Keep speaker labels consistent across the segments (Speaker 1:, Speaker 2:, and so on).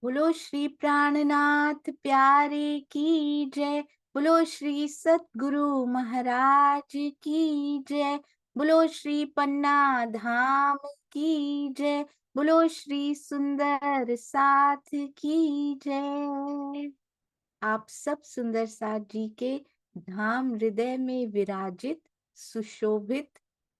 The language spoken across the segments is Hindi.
Speaker 1: बोलो श्री प्राणनाथ प्यारे की जय। बोलो श्री सतगुरु महाराज की जय। बोलो श्री पन्ना धाम की जय। बोलो श्री सुंदर साथ की जय। आप सब सुंदर साथ जी के धाम हृदय में विराजित सुशोभित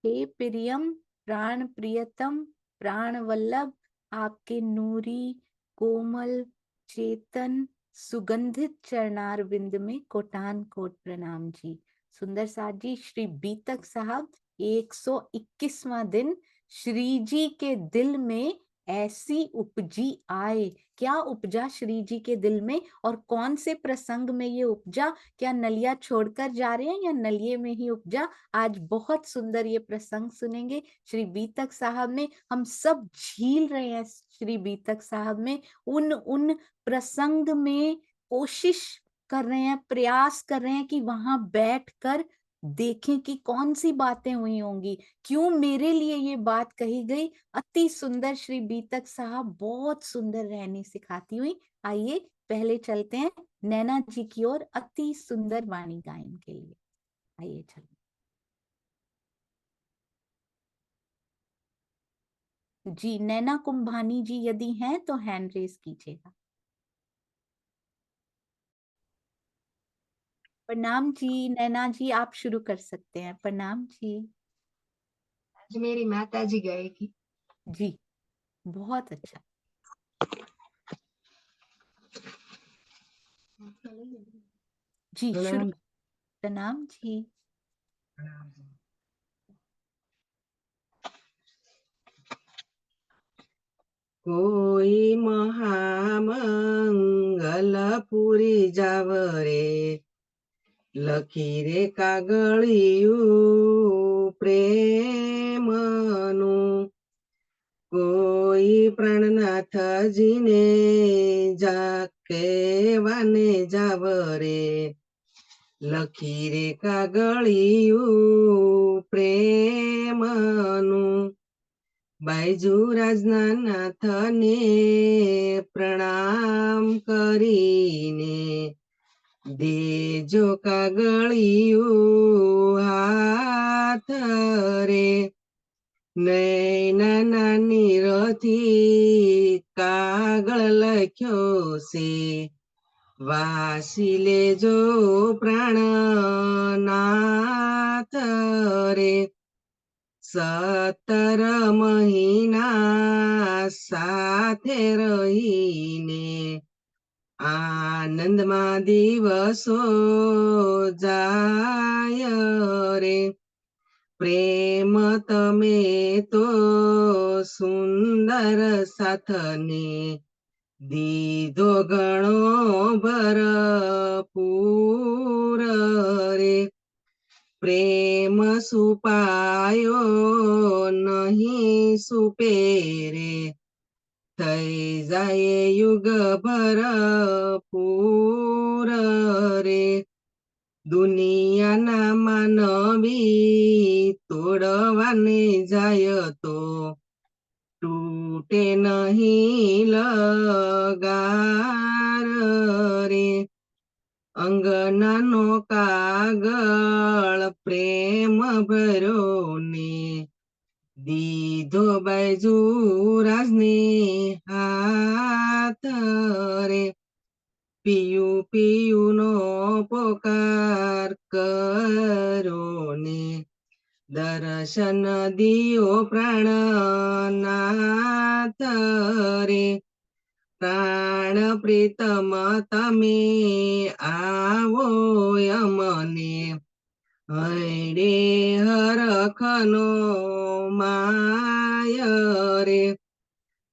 Speaker 1: हे प्रियम प्राण प्रियतम प्राण वल्लभ आपके नूरी कोमल चेतन सुगंधित चरणार बिंद में कोटान कोट प्रणाम जी। सुंदर साथ जी, श्री बीतक साहब 121वां दिन श्री जी के दिल में ऐसी उपजी आए। क्या उपजा श्री जी के दिल में और कौन से प्रसंग में ये उपजा? क्या नलिया छोड़कर जा रहे हैं या नलिये में ही उपजा? आज बहुत सुंदर ये प्रसंग सुनेंगे श्री बीतक साहब में। हम सब झील रहे हैं श्री बीतक साहब में, उन प्रसंग में कोशिश कर रहे हैं, प्रयास कर रहे हैं कि वहां बैठकर देखें कि कौन सी बातें हुई होंगी, क्यों मेरे लिए ये बात कही गई। अति सुंदर श्री बीतक साहब बहुत सुंदर रहनी सिखाती हुई। आइए पहले चलते हैं नैना जी की ओर अति सुंदर वाणी गायन के लिए। आइए चलो जी। नैना कुंभानी जी यदि हैं तो हैंड रेस कीजिएगा। प्रणाम जी नैना जी, आप शुरू कर सकते हैं। प्रणाम जी।
Speaker 2: आज मेरी माता जी गाएगी।
Speaker 1: जी बहुत अच्छा। जी शुरू।
Speaker 2: प्रणाम।
Speaker 1: प्रणाम जी।
Speaker 2: कोई महामंगल पूरी जाव रे, લખી રે કાગળિયું પ્રેમનું. કોઈ પ્રાણનાથજીને જા કહેવાને જાવ રે, લખી રે કાગળિયું પ્રેમનું. બાયજુરાજના નાથને પ્રણામ કરીને દેજો કાગળિયું હાથ રે. નૈના નાની રથી કાગળ લખ્યો છે, વાસી લેજો પ્રાણનાથ રે. 17 મહિના સાથે રહીને આનંદમાં દિવસો જાય રે. પ્રેમ તમે તો સુંદર સાથને દીધો ઘણો ભરપૂર રે. પ્રેમ સુપાયો નહીં સુપેરે, થઈ જાય યુગ ભરપૂર રે. દુનિયાના માનવી તોડવાને જાય તો તૂટે નહીં લગાર રે. અંગનાનો કાગળ પ્રેમ ભર્યો ને દીધો બાયજુરાજને હાથ રે. પિયું પિયુનો પોકાર કરો ને દર્શન દિયો પ્રાણનાથ રે. પ્રાણ પ્રીતમ તમે આવો અમને, હૈડે હરખનો માય રે.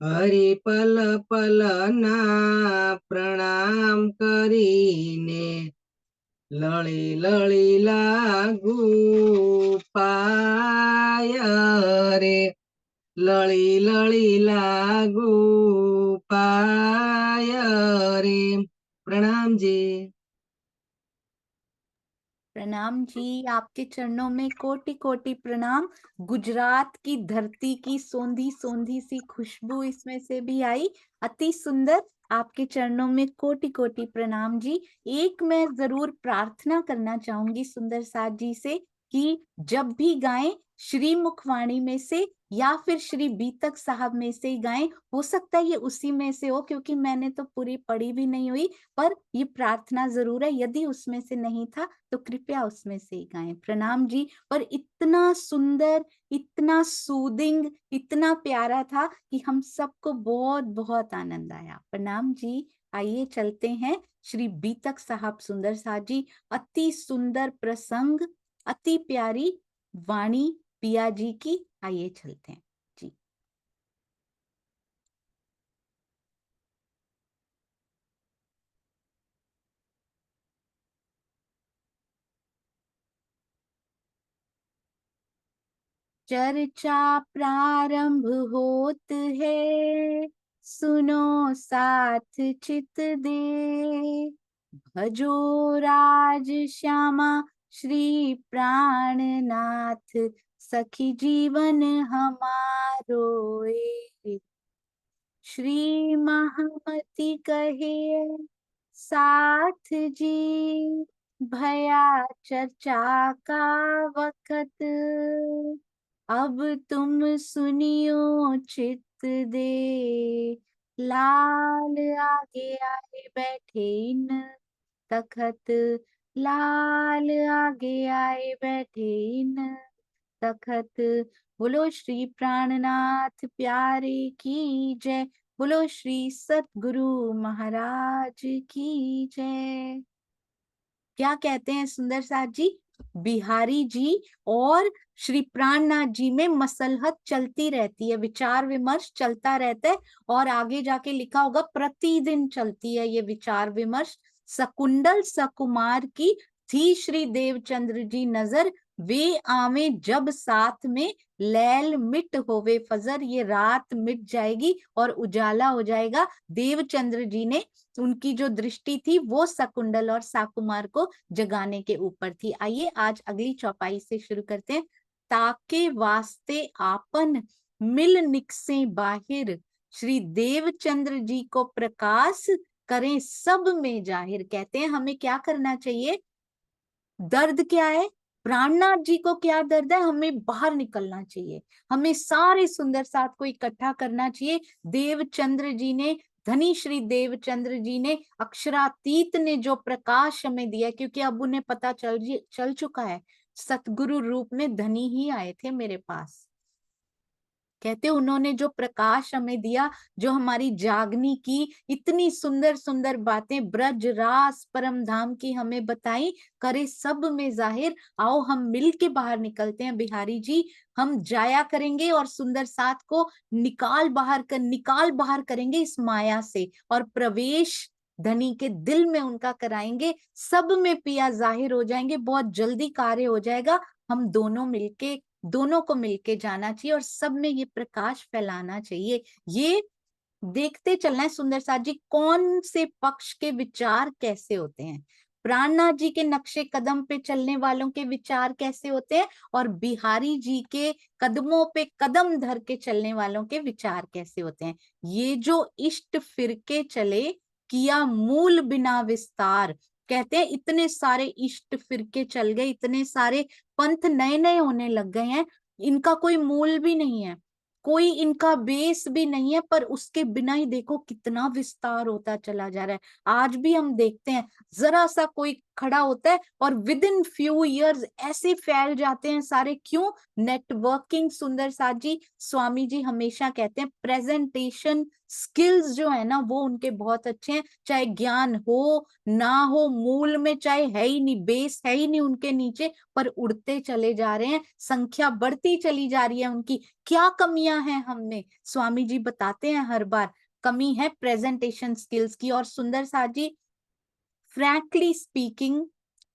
Speaker 2: હરિ પલ પલ ના પ્રણામ કરીને લળી લળી લાગુ પાય રે. લળી લળી લાગુ પાય રે. પ્રણામજી.
Speaker 1: प्रणाम जी, आपके चरणों में कोटि कोटि प्रणाम। गुजरात की धरती की सोंधी सोंधी सी खुशबू इसमें से भी आई, अति सुंदर। आपके चरणों में कोटि कोटि प्रणाम जी। एक मैं जरूर प्रार्थना करना चाहूंगी सुंदर साथ जी से कि जब भी गाएं श्री मुखवाणी में से या फिर श्री बीतक साहब में से ही गाएं। हो सकता है ये उसी में से हो, क्योंकि मैंने तो पूरी पढ़ी भी नहीं हुई, पर ये प्रार्थना जरूर है। यदि उसमें से नहीं था तो कृपया उसमें से ही गाएं। प्रणाम जी। पर इतना सुंदर, इतना सूदिंग, इतना प्यारा था कि हम सबको बहुत बहुत आनंद आया। प्रणाम जी। आइए चलते हैं श्री बीतक साहब सुंदर साथ जी। अति सुंदर प्रसंग, अति प्यारी वाणी पिया जी की। आइए चलते हैं जी। चर्चा प्रारंभ होत है, सुनो साथ चित दे। भजो राज श्यामा श्री प्राणनाथ, सखी जीवन हमारो ए। श्री महामति कहे साथ जी, भया चर्चा का वक्त। अब तुम सुनियो चित दे, लाल आगे आए बैठे इन तखत। लाल आगे आए बैठे इन तखत। बोलो श्री प्राणनाथ प्यारे की जय। बोलो श्री सतगुरु महाराज की जय। क्या कहते हैं सुंदर साथ जी? बिहारी जी और श्री प्राणनाथ जी में मसलहत चलती रहती है, विचार विमर्श चलता रहता है। और आगे जाके लिखा होगा प्रतिदिन चलती है ये विचार विमर्श। सकुंडल सकुमार की थी श्री देवचंद्र जी नजर, वे आवे जब साथ में, लैल मिट होवे फजर। ये रात मिट जाएगी और उजाला हो जाएगा। देवचंद्र जी ने, उनकी जो दृष्टि थी वो सकुंडल और साकुमार को जगाने के ऊपर थी। आइए आज अगली चौपाई से शुरू करते हैं। ताके वास्ते आपन मिल निकसे बाहिर, श्री देवचंद्र जी को प्रकाश करें सब में जाहिर। कहते हैं हमें क्या करना चाहिए? दर्द क्या है? प्राणनाथ जी को क्या दर्द है? हमें बाहर निकलना चाहिए, हमें सारे सुंदर साथ को इकट्ठा करना चाहिए। देवचंद्र जी ने, धनी श्री देवचंद्र जी ने, अक्षरातीत ने जो प्रकाश हमें दिया, क्योंकि अब उन्हें पता चल चुका है, सतगुरु रूप में धनी ही आए थे मेरे पास। कहते उन्होंने जो प्रकाश हमें दिया, जो हमारी जागनी की इतनी सुंदर सुंदर बातें ब्रज रास परम धाम की हमें बताई, करे सब में जाहिर। आओ हम मिल के बाहर निकलते हैं बिहारी जी। हम जाया करेंगे और सुंदर साथ को निकाल बाहर करेंगे इस माया से, और प्रवेश धनी के दिल में उनका कराएंगे। सब में पिया जाहिर हो जाएंगे, बहुत जल्दी कार्य हो जाएगा। हम दोनों को मिलके जाना चाहिए और सब में ये प्रकाश फैलाना चाहिए। ये देखते चलना है सुंदर साथ जी, कौन से पक्ष के विचार कैसे होते हैं। प्राणनाथ जी के नक्शे कदम पे चलने वालों के विचार कैसे होते हैं, और बिहारी जी के कदमों पे कदम धर के चलने वालों के विचार कैसे होते हैं। ये जो इष्ट फिरके चले, किया मूल बिना विस्तार। कहते हैं इतने सारे इष्ट फिरके चल गए, इतने सारे पंथ नए नए होने लग गए हैं, इनका कोई मूल भी नहीं है, कोई इनका बेस भी नहीं है, पर उसके बिना ही देखो कितना विस्तार होता चला जा रहा है। आज भी हम देखते हैं, जरा सा कोई खड़ा होता है और विद इन फ्यू इयर्स ऐसे फैल जाते हैं सारे। क्यों? नेटवर्किंग। सुंदर साथ जी, स्वामी जी हमेशा कहते हैं प्रेजेंटेशन स्किल्स जो है ना वो उनके बहुत अच्छे हैं। चाहे ज्ञान हो ना हो, मूल में चाहे है ही नहीं, बेस है ही नहीं उनके नीचे, पर उड़ते चले जा रहे हैं, संख्या बढ़ती चली जा रही है उनकी। क्या कमियां हैं हम में? स्वामी जी बताते हैं हर बार, कमी है प्रेजेंटेशन स्किल्स की। और सुंदर साथ जी, फ्रैंकली स्पीकिंग,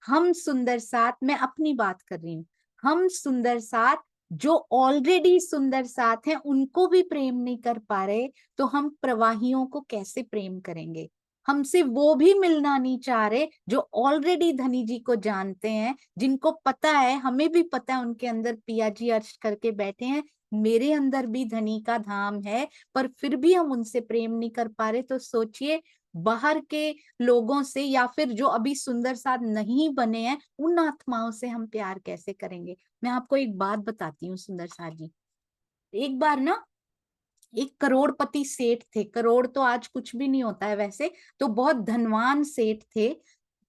Speaker 1: हम सुंदर साथ, मैं अपनी बात कर रही हूँ, हम सुंदर साथ जो ऑलरेडी सुंदर साथ हैं उनको भी प्रेम नहीं कर पा रहे, तो हम प्रवाहियों को कैसे प्रेम करेंगे? हमसे वो भी मिलना नहीं चाह रहे जो ऑलरेडी धनी जी को जानते हैं, जिनको पता है, हमें भी पता है उनके अंदर पियाजी अर्ज करके बैठे हैं, मेरे अंदर भी धनी का धाम है, पर फिर भी हम उनसे प्रेम नहीं कर पा रहे। तो सोचिए बाहर के लोगों से या फिर जो अभी सुंदर साथ नहीं बने हैं उन आत्माओं से हम प्यार कैसे करेंगे। मैं आपको एक बात बताती हूँ सुंदर साथ जी। एक बार ना एक करोड़पति सेठ थे, करोड़ तो आज कुछ भी नहीं होता है वैसे, तो बहुत धनवान सेठ थे।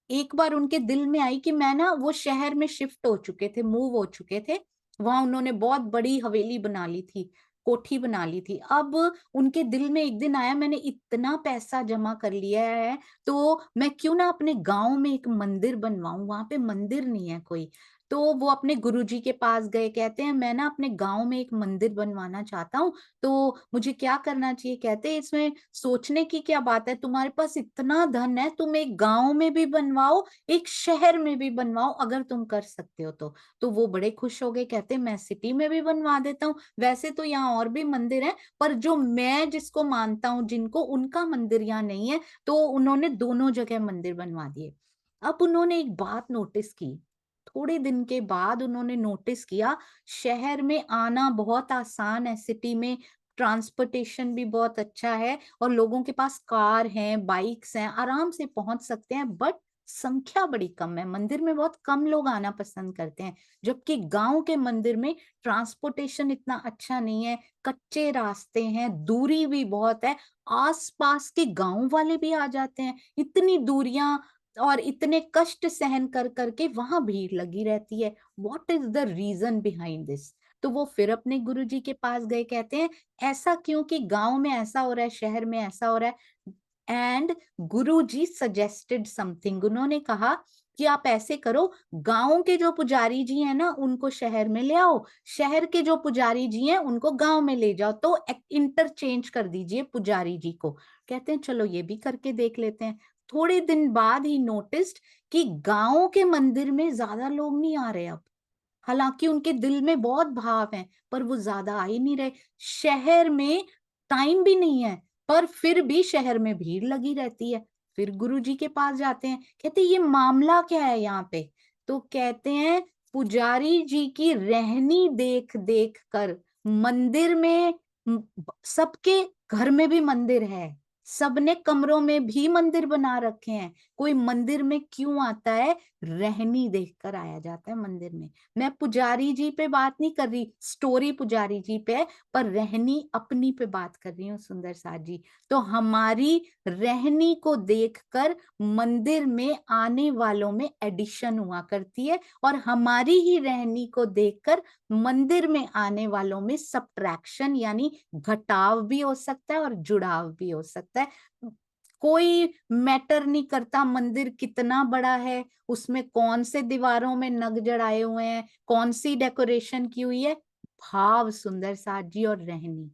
Speaker 1: एक बार उनके दिल में आई कि मैं ना, वो शहर में शिफ्ट हो चुके थे, मूव हो चुके थे, वहां उन्होंने बहुत बड़ी हवेली बना ली थी, कोठी बना ली थी। अब उनके दिल में एक दिन आया, मैंने इतना पैसा जमा कर लिया है तो मैं क्यों ना अपने गांव में एक मंदिर बनवाऊं, वहां पे मंदिर नहीं है कोई। तो वो अपने गुरुजी के पास गए, कहते हैं मैं ना अपने गांव में एक मंदिर बनवाना चाहता हूँ, तो मुझे क्या करना चाहिए। कहते हैं इसमें सोचने की क्या बात है, तुम्हारे पास इतना धन है, तुम एक गांव में भी बनवाओ, एक शहर में भी बनवाओ, अगर तुम कर सकते हो तो वो बड़े खुश हो गए, कहते हैं मैं सिटी में भी बनवा देता हूँ, वैसे तो यहाँ और भी मंदिर है, पर जो मैं जिसको मानता हूँ, जिनको, उनका मंदिर यहाँ नहीं है। तो उन्होंने दोनों जगह मंदिर बनवा दिए। अब उन्होंने एक बात नोटिस की, थोड़े दिन के बाद उन्होंने नोटिस किया शहर में आना बहुत आसान है, सिटी में ट्रांसपोर्टेशन भी बहुत अच्छा है और लोगों के पास कार हैं, बाइक्स हैं, आराम से पहुंच सकते हैं, बट संख्या बड़ी कम है, मंदिर में बहुत कम लोग आना पसंद करते हैं। जबकि गांव के मंदिर में ट्रांसपोर्टेशन इतना अच्छा नहीं है, कच्चे रास्ते हैं, दूरी भी बहुत है, आसपास के गांव वाले भी आ जाते हैं, इतनी दूरियां और इतने कष्ट सहन कर करके वहां भीड़ लगी रहती है। What is the reason behind this. तो वो फिर अपने गुरुजी के पास गए, कहते हैं ऐसा क्यों कि गांव में ऐसा हो रहा है, शहर में ऐसा हो रहा है। एंड गुरुजी सजेस्टेड समथिंग, उन्होंने कहा कि आप ऐसे करो, गांव के जो पुजारी जी हैं ना उनको शहर में ले आओ, शहर के जो पुजारी जी हैं उनको गांव में ले जाओ, तो इंटरचेंज कर दीजिए पुजारी जी को। कहते हैं चलो ये भी करके देख लेते हैं। थोड़े दिन बाद ही नोटिस्ड कि गांव के मंदिर में ज्यादा लोग नहीं आ रहे अब, हालांकि उनके दिल में बहुत भाव है, पर वो ज्यादा आ ही नहीं रहे। शहर में टाइम भी नहीं है, पर फिर भी शहर में भीड़ लगी रहती है। फिर गुरु जी के पास जाते हैं, कहते ये मामला क्या है यहाँ पे। तो कहते हैं पुजारी जी की रहनी देख देख कर मंदिर में, सबके घर में भी मंदिर है, सबने कमरों में भी मंदिर बना रखे हैं, कोई मंदिर में क्यों आता है, रहनी देखकर आया जाता है मंदिर में। मैं पुजारी जी पे बात नहीं कर रही, स्टोरी पुजारी जी पे है, पर रहनी अपनी पे बात कर रही हूँ सुंदर साथ जी। तो हमारी रहनी को देखकर मंदिर में आने वालों में एडिशन हुआ करती है, और हमारी ही रहनी को देखकर मंदिर में आने वालों में सब्ट्रैक्शन यानी घटाव भी हो सकता है और जुड़ाव भी हो सकता है। कोई मैटर नहीं करता मंदिर कितना बड़ा है, उसमें कौन से दीवारों में नग जड़ाए हुए हैं, कौन सी डेकोरेशन की हुई है, भाव सुंदर साथ जी और रहनी,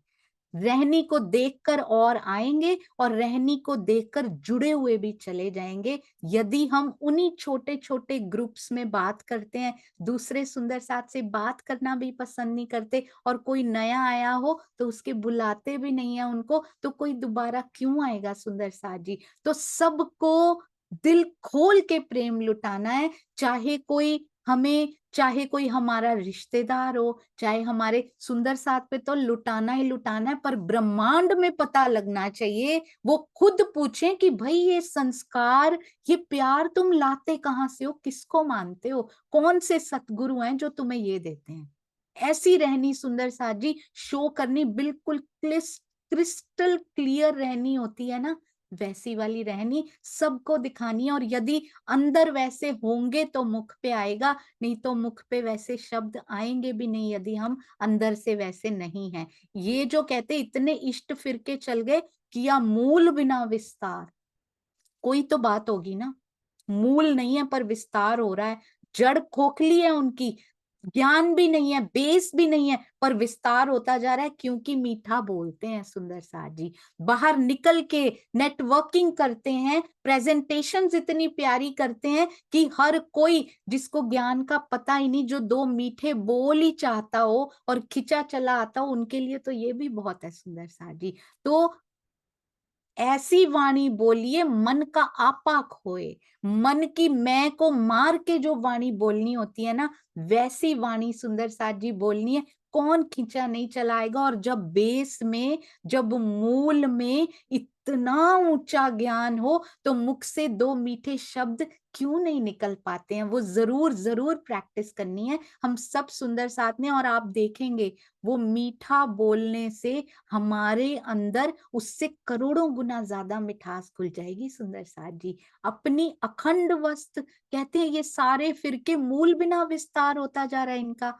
Speaker 1: रहनी को देखकर और आएंगे और रहनी को देखकर जुड़े हुए भी चले जाएंगे। यदि हम उन्हीं छोटे छोटे ग्रुप्स में बात करते हैं, दूसरे सुंदर साथ से बात करना भी पसंद नहीं करते, और कोई नया आया हो तो उसके बुलाते भी नहीं है उनको, तो कोई दोबारा क्यों आएगा सुंदर साथ जी। तो सबको दिल खोल के प्रेम लुटाना है, चाहे कोई हमें, चाहे कोई हमारा रिश्तेदार हो, चाहे हमारे सुंदर साथ पे तो लुटाना ही लुटाना है, पर ब्रह्मांड में पता लगना चाहिए, वो खुद पूछें कि भाई ये संस्कार, ये प्यार तुम लाते कहाँ से हो, किसको मानते हो, कौन से सतगुरु हैं जो तुम्हें ये देते हैं। ऐसी रहनी सुंदर साथ जी शो करनी, बिल्कुल क्रिस्टल क्लियर रहनी होती है ना, वैसी वाली रहनी सबको दिखानी है। और यदि अंदर वैसे होंगे तो मुख पे आएगा, नहीं तो मुख पे वैसे शब्द आएंगे भी नहीं यदि हम अंदर से वैसे नहीं हैं। ये जो कहते इतने इष्ट फिर के चल गए, किया मूल बिना विस्तार, कोई तो बात होगी ना, मूल नहीं है पर विस्तार हो रहा है, जड़ खोखली है उनकी, ज्ञान भी नहीं है, बेस भी नहीं है, पर विस्तार होता जा रहा है क्योंकि मीठा बोलते हैं सुंदर साथ जी, बाहर निकल के नेटवर्किंग करते हैं, प्रेजेंटेशंस इतनी प्यारी करते हैं कि हर कोई जिसको ज्ञान का पता ही नहीं, जो दो मीठे बोल ही चाहता हो और खिंचा चला आता हो, उनके लिए तो ये भी बहुत है सुंदर साथ जी। तो ऐसी वाणी बोलिए मन का आपा खोए। मन की मैं को मार के जो वाणी बोलनी होती है ना, वैसी वाणी सुंदर साथ जी बोलनी है। कौन खींचा नहीं चलाएगा। और जब बेस में, जब मूल में इतना ऊंचा ज्ञान हो, तो मुख से दो मीठे शब्द क्यों नहीं निकल पाते हैं। वो जरूर जरूर प्रैक्टिस करनी है हम सब सुंदर साथ ने। और आप देखेंगे वो मीठा बोलने से हमारे अंदर उससे करोड़ों गुना ज्यादा मिठास खुल जाएगी सुंदर साथ जी। अपनी अखंड वस्त कहते हैं, ये सारे फिरके मूल बिना विस्तार होता जा रहा है इनका।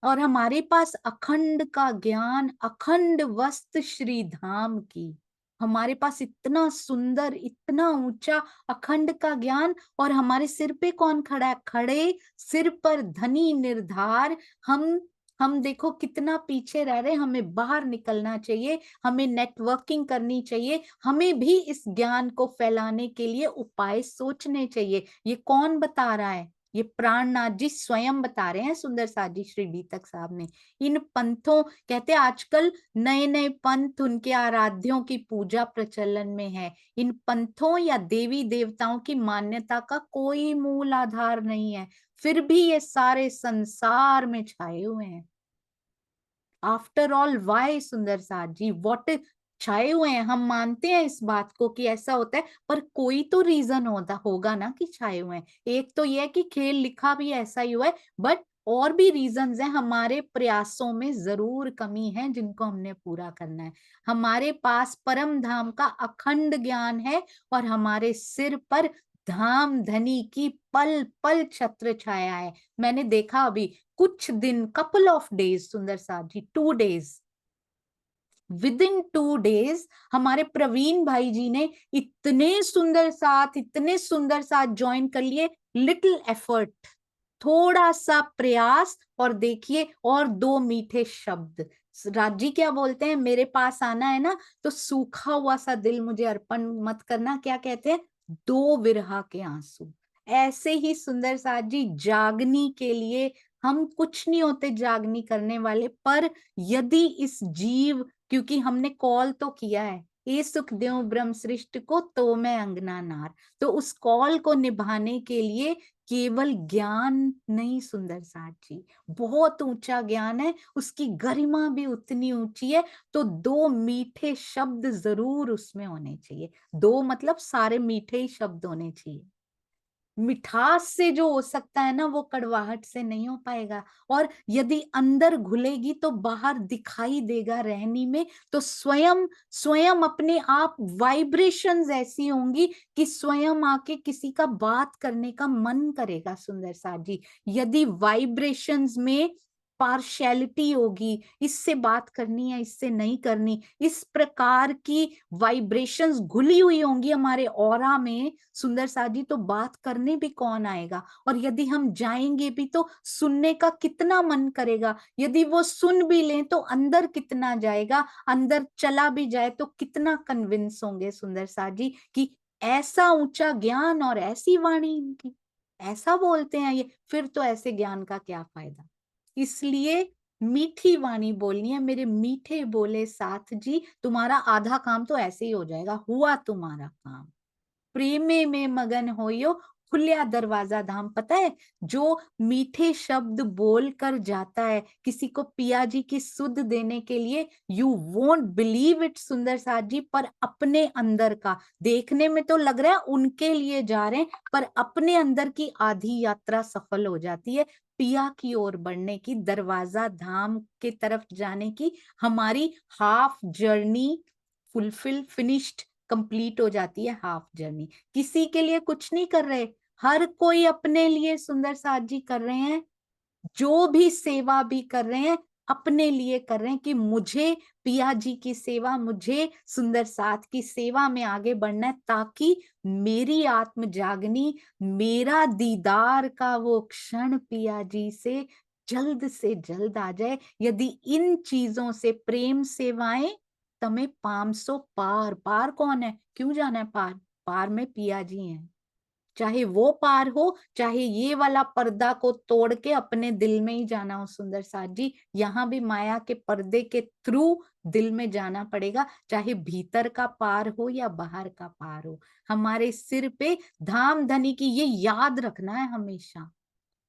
Speaker 1: और हमारे पास अखंड का ज्ञान, अखंड वस्त श्री धाम की। हमारे पास इतना सुंदर, इतना ऊंचा अखंड का ज्ञान। और हमारे सिर पे कौन खड़ा है? खड़े सिर पर धनी निर्धार। हम देखो कितना पीछे रह रहे हैं। हमें बाहर निकलना चाहिए, हमें नेटवर्किंग करनी चाहिए, हमें भी इस ज्ञान को फैलाने के लिए उपाय सोचने चाहिए। ये कौन बता रहा है? ये प्राणनाथ जी स्वयं बता रहे हैं सुंदर साथ जी, श्री दीपक साहब ने। इन पंथों, कहते हैं आजकल नए नए पंथ, उनके आराध्यों की पूजा प्रचलन में है। इन पंथों या देवी देवताओं की मान्यता का कोई मूल आधार नहीं है, फिर भी ये सारे संसार में छाए हुए हैं। आफ्टर ऑल वाई सुंदर साथ जी, व्हाट, छाए हुए हैं। हम मानते हैं इस बात को कि ऐसा होता है, पर कोई तो रीजन होगा ना कि छाए हुए हैं। एक तो यह है कि खेल लिखा भी ऐसा ही हुआ है, बट और भी रीजंस हैं। हमारे प्रयासों में जरूर कमी है जिनको हमने पूरा करना है। हमारे पास परम धाम का अखंड ज्ञान है, और हमारे सिर पर धाम धनी की पल पल छत्र छाया है। मैंने देखा अभी कुछ दिन, कपल ऑफ डेज सुंदर साथ जी, 2 डेज, विद इन 2 डेज हमारे प्रवीण भाई जी ने इतने सुंदर साथ ज्वाइन कर लिए। लिटिल एफर्ट, थोड़ा सा प्रयास, और देखिए और 2 मीठे शब्द। राज जी क्या बोलते हैं? मेरे पास आना है ना तो सूखा हुआ सा दिल मुझे अर्पण मत करना। क्या कहते हैं? 2 विरहा के आंसू। ऐसे ही सुंदर साथ जी, जागनी के लिए हम कुछ नहीं होते जागनी करने वाले, पर यदि इस जीव, क्योंकि हमने कॉल तो किया है, ये सुख देव ब्रह्म सृष्ट को तो मैं अंगना नार, तो उस कॉल को निभाने के लिए केवल ज्ञान नहीं सुंदर साथ जी, बहुत ऊंचा ज्ञान है, उसकी गरिमा भी उतनी ऊंची है। तो 2 मीठे शब्द जरूर उसमें होने चाहिए। 2 मतलब सारे मीठे ही शब्द होने चाहिए। मिठास से जो हो सकता है ना, वो कड़वाहट से नहीं हो पाएगा। और यदि अंदर घुलेगी तो बाहर दिखाई देगा रहनी में। तो स्वयं स्वयं अपने आप वाइब्रेशंस ऐसी होंगी कि स्वयं आके किसी का बात करने का मन करेगा सुंदर साथ जी। यदि वाइब्रेशंस में पार्शियलिटी होगी, इससे बात करनी है, इससे नहीं करनी, इस प्रकार की वाइब्रेशंस घुली हुई होंगी हमारे ऑरा में सुंदर साथ जी, तो बात करने भी कौन आएगा। और यदि हम जाएंगे भी तो सुनने का कितना मन करेगा। यदि वो सुन भी लें तो अंदर कितना जाएगा, अंदर चला भी जाए तो कितना कन्विंस होंगे सुंदर साथ जी कि ऐसा ऊंचा ज्ञान और ऐसी वाणी इनकी, ऐसा बोलते हैं ये, फिर तो ऐसे ज्ञान का क्या फायदा। इसलिए मीठी वाणी बोलनी है मेरे मीठे बोले साथ जी। तुम्हारा आधा काम तो ऐसे ही हो जाएगा, हुआ तुम्हारा काम। प्रेमे में मगन होयो, खुलिया दरवाजा धाम। पता है, जो मीठे शब्द बोल कर जाता है किसी को पिया जी की सुध देने के लिए, यू वोंट बिलीव इट सुंदर साथ जी, पर अपने अंदर का, देखने में तो लग रहा है उनके लिए जा रहे हैं, पर अपने अंदर की आधी यात्रा सफल हो जाती है। पिया की ओर बढ़ने की, दरवाजा धाम के तरफ जाने की हमारी half journey fulfil, finished, complete हो जाती है हाफ जर्नी। किसी के लिए कुछ नहीं कर रहे, हर कोई अपने लिए सुंदर साथ जी कर रहे हैं। जो भी सेवा भी कर रहे हैं अपने लिए कर रहे हैं कि मुझे पिया जी की सेवा, मुझे सुंदर साथ की सेवा में आगे बढ़ना है, ताकि मेरी आत्म जागनी, मेरा दीदार का वो क्षण पिया जी से जल्द आ जाए। यदि इन चीजों से प्रेम सेवाएं तमें 500 पार, पार कौन है, क्यों जाना है पार? पार में पिया जी हैं। चाहे वो पार हो, चाहे ये वाला पर्दा को तोड़ के अपने दिल में ही जाना हो सुंदर साथ जी, यहाँ भी माया के पर्दे के थ्रू दिल में जाना पड़ेगा, चाहे भीतर का पार हो या बाहर का पार हो। हमारे सिर पे धाम धनी की ये याद रखना है हमेशा,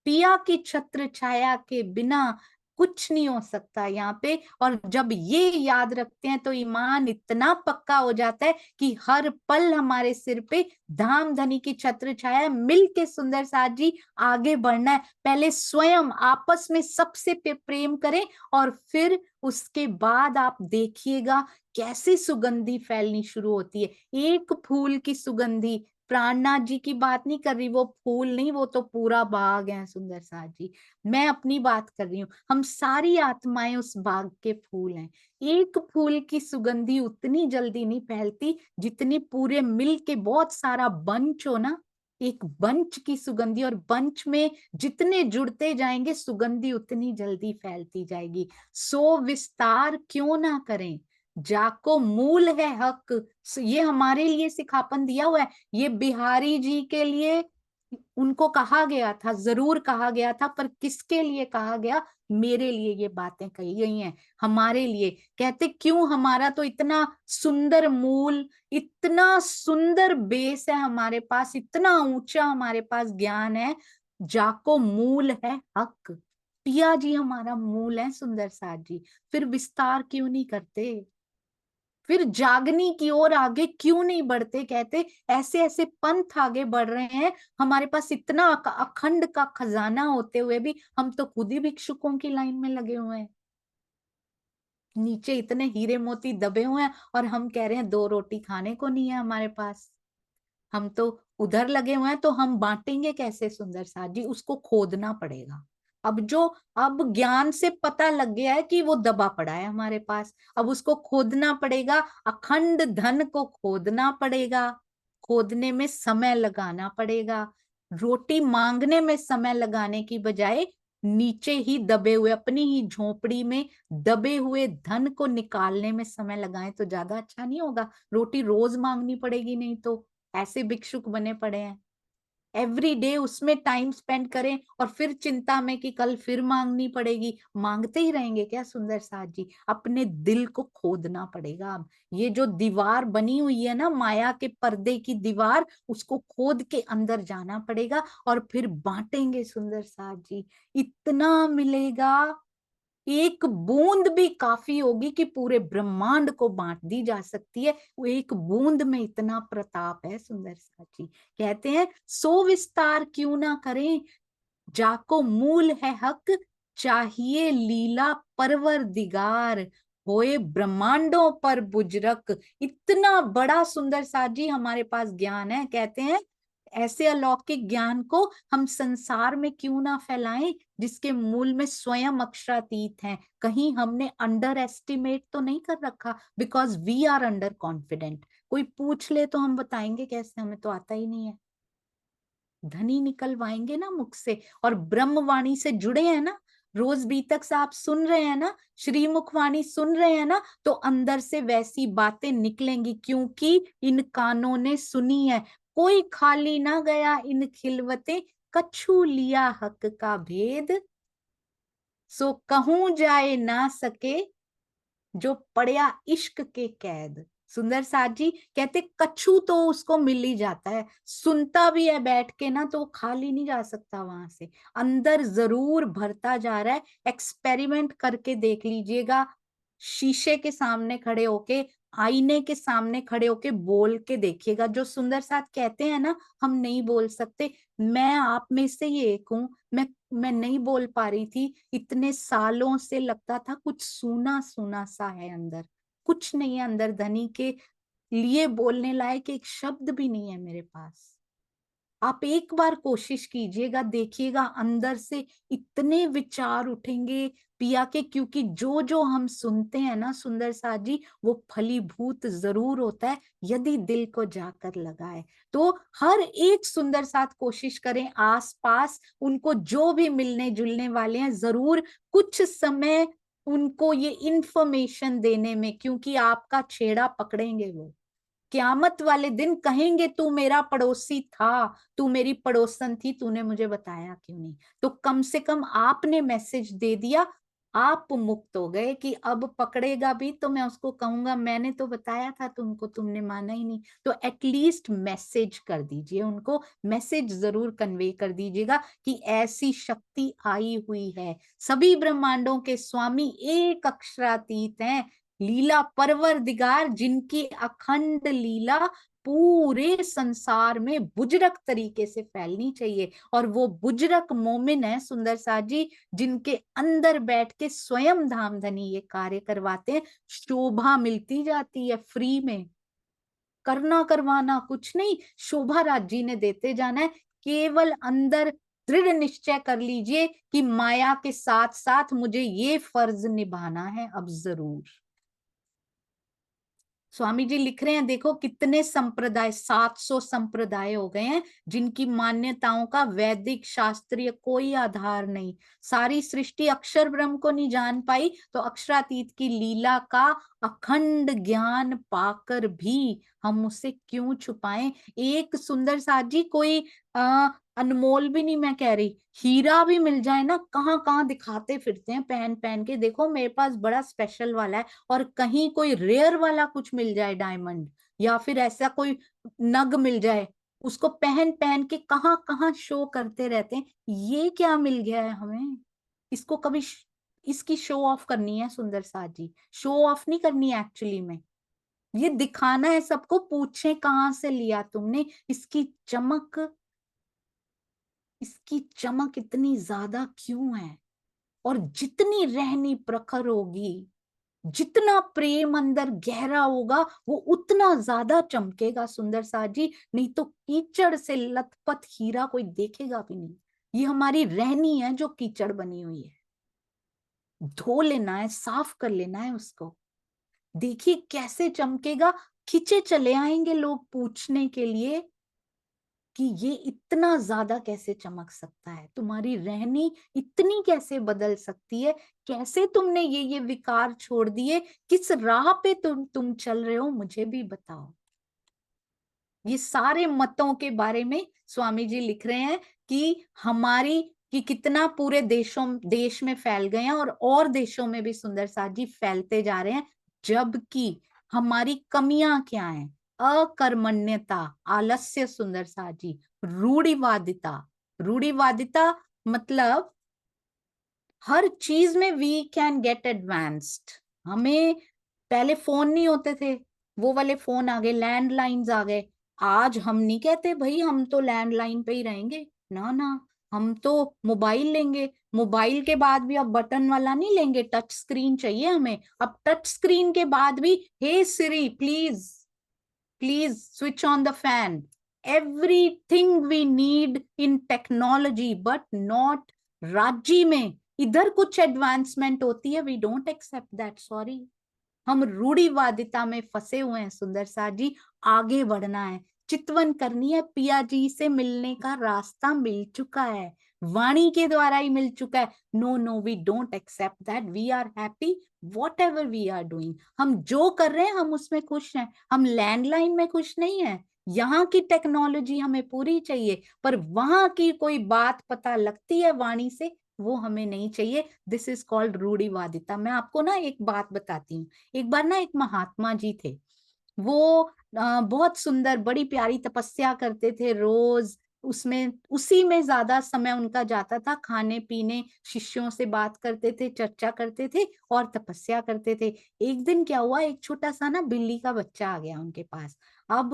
Speaker 1: पिया की छत्र छाया के बिना कुछ नहीं हो सकता यहाँ पे। और जब ये याद रखते हैं तो ईमान इतना पक्का हो जाता है कि हर पल हमारे सिर पे धाम धनी की छत्र छाया, मिल के सुंदर साथ जी आगे बढ़ना है। पहले स्वयं आपस में सबसे प्रेम करें और फिर उसके बाद आप देखिएगा कैसी सुगंधी फैलनी शुरू होती है। एक फूल की सुगंधी, प्राणनाथ जी की बात नहीं कर रही, वो फूल नहीं, वो तो पूरा बाग है सुंदर साथ जी। मैं अपनी बात कर रही हूँ, हम सारी आत्माएं उस बाग के फूल हैं। एक फूल की सुगंधी उतनी जल्दी नहीं फैलती जितनी पूरे मिल के बहुत सारा बंच हो ना, एक बंच की सुगंधी, और बंच में जितने जुड़ते जाएंगे सुगंधी उतनी जल्दी फैलती जाएगी। सो विस्तार क्यों ना करें, जाको मूल है हक। ये हमारे लिए सिखापन दिया हुआ है, ये बिहारी जी के लिए उनको कहा गया था, जरूर कहा गया था, पर किसके लिए कहा गया? मेरे लिए ये बातें कही गई हैं, हमारे लिए। कहते क्यों, हमारा तो इतना सुंदर मूल, इतना सुंदर बेस है हमारे पास, इतना ऊंचा हमारे पास ज्ञान है। जाको मूल है हक, पिया जी हमारा मूल है सुंदर साथ जी, फिर विस्तार क्यों नहीं करते? फिर जागनी की ओर आगे क्यों नहीं बढ़ते? कहते ऐसे ऐसे पंथ आगे बढ़ रहे हैं, हमारे पास इतना अखंड का खजाना होते हुए भी हम तो खुद ही भिक्षुकों की लाइन में लगे हुए हैं। नीचे इतने हीरे मोती दबे हुए हैं और हम कह रहे हैं दो रोटी खाने को नहीं है हमारे पास। हम तो उधर लगे हुए हैं, तो हम बांटेंगे कैसे सुंदर साथ जी? उसको खोदना पड़ेगा। अब ज्ञान से पता लग गया है कि वो दबा पड़ा है हमारे पास, अब उसको खोदना पड़ेगा, अखंड धन को खोदना पड़ेगा। खोदने में समय लगाना पड़ेगा, रोटी मांगने में समय लगाने की बजाय नीचे ही दबे हुए, अपनी ही झोपड़ी में दबे हुए धन को निकालने में समय लगाएं तो ज्यादा अच्छा नहीं होगा? रोटी रोज मांगनी पड़ेगी, नहीं तो ऐसे भिक्षुक बने पड़े हैं। एवरी डे उसमें टाइम स्पेंड करें और फिर चिंता में कि कल फिर मांगनी पड़ेगी, मांगते ही रहेंगे क्या सुंदर साथ जी? अपने दिल को खोदना पड़ेगा। अब ये जो दीवार बनी हुई है ना, माया के पर्दे की दीवार, उसको खोद के अंदर जाना पड़ेगा और फिर बांटेंगे सुंदर साथ जी। इतना मिलेगा, एक बूंद भी काफी होगी कि पूरे ब्रह्मांड को बांट दी जा सकती है। वो एक बूंद में इतना प्रताप है सुंदर साथ जी। कहते हैं सो विस्तार क्यों ना करें, जाको मूल है हक, चाहिए लीला परवर दिगार, होए ब्रह्मांडों पर बुजरक। इतना बड़ा सुंदर साथ जी हमारे पास ज्ञान है। कहते हैं ऐसे अलौकिक ज्ञान को हम संसार में क्यों ना फैलाएं, जिसके मूल में स्वयं अक्षरातीत हैं। कहीं हमने अंडर एस्टिमेट तो नहीं कर रखा, because we are under confident. कोई पूछ ले तो हम बताएंगे कैसे, हमें तो आता ही नहीं है। धनी निकलवाएंगे ना मुख से, और ब्रह्मवाणी से जुड़े हैं ना, रोज बीतक साहब सुन रहे हैं ना, श्रीमुख वाणी सुन रहे हैं ना, तो अंदर से वैसी बातें निकलेंगी, क्योंकि इन कानों ने सुनी है। कोई खाली ना गया इन खिलवते, कछु लिया हक का भेद, सो कहूं जाए ना सके, जो पड़या इश्क के कैद। सुंदर साथ जी कहते कछु तो उसको मिल ही जाता है, सुनता भी है बैठ के ना, तो वो खाली नहीं जा सकता वहां से, अंदर जरूर भरता जा रहा है। एक्सपेरिमेंट करके देख लीजिएगा, शीशे के सामने खड़े होके, आईने के सामने खड़े होके बोल के देखिएगा। जो सुंदर साथ कहते हैं ना हम नहीं बोल सकते, मैं आप में से ही एक हूं। मैं नहीं बोल पा रही थी इतने सालों से, लगता था कुछ सूना सूना सा है अंदर, कुछ नहीं है अंदर, धनी के लिए बोलने लायक एक शब्द भी नहीं है मेरे पास। आप एक बार कोशिश कीजिएगा, देखिएगा अंदर से इतने विचार उठेंगे पिया के, क्योंकि जो जो हम सुनते हैं ना सुंदर साथ जी, वो फलीभूत जरूर होता है यदि दिल को जाकर लगाए। तो हर एक सुंदर साथ कोशिश करें, आसपास उनको जो भी मिलने जुलने वाले हैं, जरूर कुछ समय उनको ये इंफॉर्मेशन देने में, क्योंकि आपका छेड़ा पकड़ेंगे वो। क्यामत वाले दिन कहेंगे तू मेरा पड़ोसी था, तू मेरी पड़ोसन थी, तूने मुझे बताया क्यों नहीं। तो कम से कम आपने मैसेज दे दिया, आप मुक्त हो गए। कि अब पकड़ेगा भी तो मैं उसको कहूंगा मैंने तो बताया था तुमको, तुमने माना ही नहीं। तो एटलीस्ट मैसेज कर दीजिए उनको, मैसेज जरूर कन्वे कर दीजिएगा कि ऐसी शक्ति आई हुई है। सभी ब्रह्मांडों के स्वामी एक अक्षरातीत हैं, लीला परवरदिगार, जिनकी अखंड लीला पूरे संसार में बुजरक तरीके से फैलनी चाहिए। और वो बुजरक मोमिन है सुंदर साथ जी, जिनके अंदर बैठ के स्वयं धामधनी ये कार्य करवाते हैं। शोभा मिलती जाती है फ्री में, करना करवाना कुछ नहीं, शोभा राज जी ने देते जाना है। केवल अंदर दृढ़ निश्चय कर लीजिए कि माया के साथ साथ मुझे ये फर्ज निभाना है अब जरूर। स्वामी जी लिख रहे हैं, देखो कितने संप्रदाय, 700 संप्रदाय हो गए हैं जिनकी मान्यताओं का वैदिक शास्त्रीय कोई आधार नहीं। सारी सृष्टि अक्षर ब्रह्म को नहीं जान पाई, तो अक्षरातीत की लीला का अखंड ज्ञान पाकर भी हम उसे क्यों छुपाएं। एक सुंदर साथ जी कोई अनमोल भी नहीं मैं कह रही, हीरा भी मिल जाए ना, कहाँ कहाँ दिखाते फिरते हैं पहन पहन के, देखो मेरे पास बड़ा स्पेशल वाला है। और कहीं कोई रेयर वाला कुछ मिल जाए डायमंड, या फिर ऐसा कोई नग मिल जाए, उसको पहन पहन के कहाँ कहाँ शो करते रहते हैं। ये क्या मिल गया है हमें, इसको कभी इसकी शो ऑफ करनी है सुंदर साथ जी, शो ऑफ नहीं करनी है एक्चुअली में, ये दिखाना है सबको। पूछे कहाँ से लिया तुमने, इसकी चमक इतनी ज्यादा क्यों है। और जितनी रहनी प्रखर होगी, जितना प्रेम अंदर गहरा होगा, वो उतना ज्यादा चमकेगा सुंदर साथ जी। नहीं तो कीचड़ से लथपथ हीरा कोई देखेगा भी नहीं। ये हमारी रहनी है जो कीचड़ बनी हुई है, धो लेना है, साफ कर लेना है उसको। देखिए कैसे चमकेगा, खिंचे चले आएंगे लोग पूछने के लिए कि ये इतना ज्यादा कैसे चमक सकता है, तुम्हारी रहनी इतनी कैसे बदल सकती है, कैसे तुमने ये विकार छोड़ दिए, किस राह पे तुम चल रहे हो, मुझे भी बताओ। ये सारे मतों के बारे में स्वामी जी लिख रहे हैं कि हमारी, कि कितना पूरे देश में फैल गए हैं, और देशों में भी सुंदर साथ जी फैलते जा रहे हैं। जबकि हमारी कमियां क्या हैं, अकर्मण्यता, आलस्य सुंदर साथ जी, रूढ़िवादिता। रूढ़िवादिता मतलब हर चीज में वी कैन गेट एडवांस्ड। हमें पहले फोन नहीं होते थे, वो वाले फोन आ गए, लैंडलाइंस आ गए। आज हम नहीं कहते भाई हम तो लैंडलाइन पे ही रहेंगे, ना ना, हम तो मोबाइल लेंगे। मोबाइल के बाद भी अब बटन वाला नहीं लेंगे, टच स्क्रीन चाहिए हमें। अब टच स्क्रीन के बाद भी hey Siri please, please switch on the fan. Everything we need in technology, but not राज्य में। इधर कुछ एडवांसमेंट होती है, we don't accept that, sorry. हम रूढ़िवादिता में फंसे हुए हैं सुंदर साथ जी। आगे बढ़ना है, चितवन करनी है, पिया जी से मिलने का रास्ता मिल चुका है, वाणी के द्वारा ही मिल चुका है। No no, we don't accept that, we are happy whatever we are doing. हम जो कर रहे हैं हम उसमें खुश हैं, हम लैंडलाइन में खुश नहीं है। यहाँ की टेक्नोलॉजी हमें पूरी चाहिए, पर वहां की कोई बात पता लगती है वाणी से, वो हमें नहीं चाहिए। दिस इज कॉल्ड रूढ़िवादिता। मैं आपको ना एक बात बताती हूँ। एक बार ना एक महात्मा जी थे, वो बहुत सुंदर बड़ी प्यारी तपस्या करते थे रोज। उसमें उसी में ज्यादा समय उनका जाता था, खाने पीने, शिष्यों से बात करते थे, चर्चा करते थे और तपस्या करते थे। एक दिन क्या हुआ, एक छोटा सा ना बिल्ली का बच्चा आ गया उनके पास। अब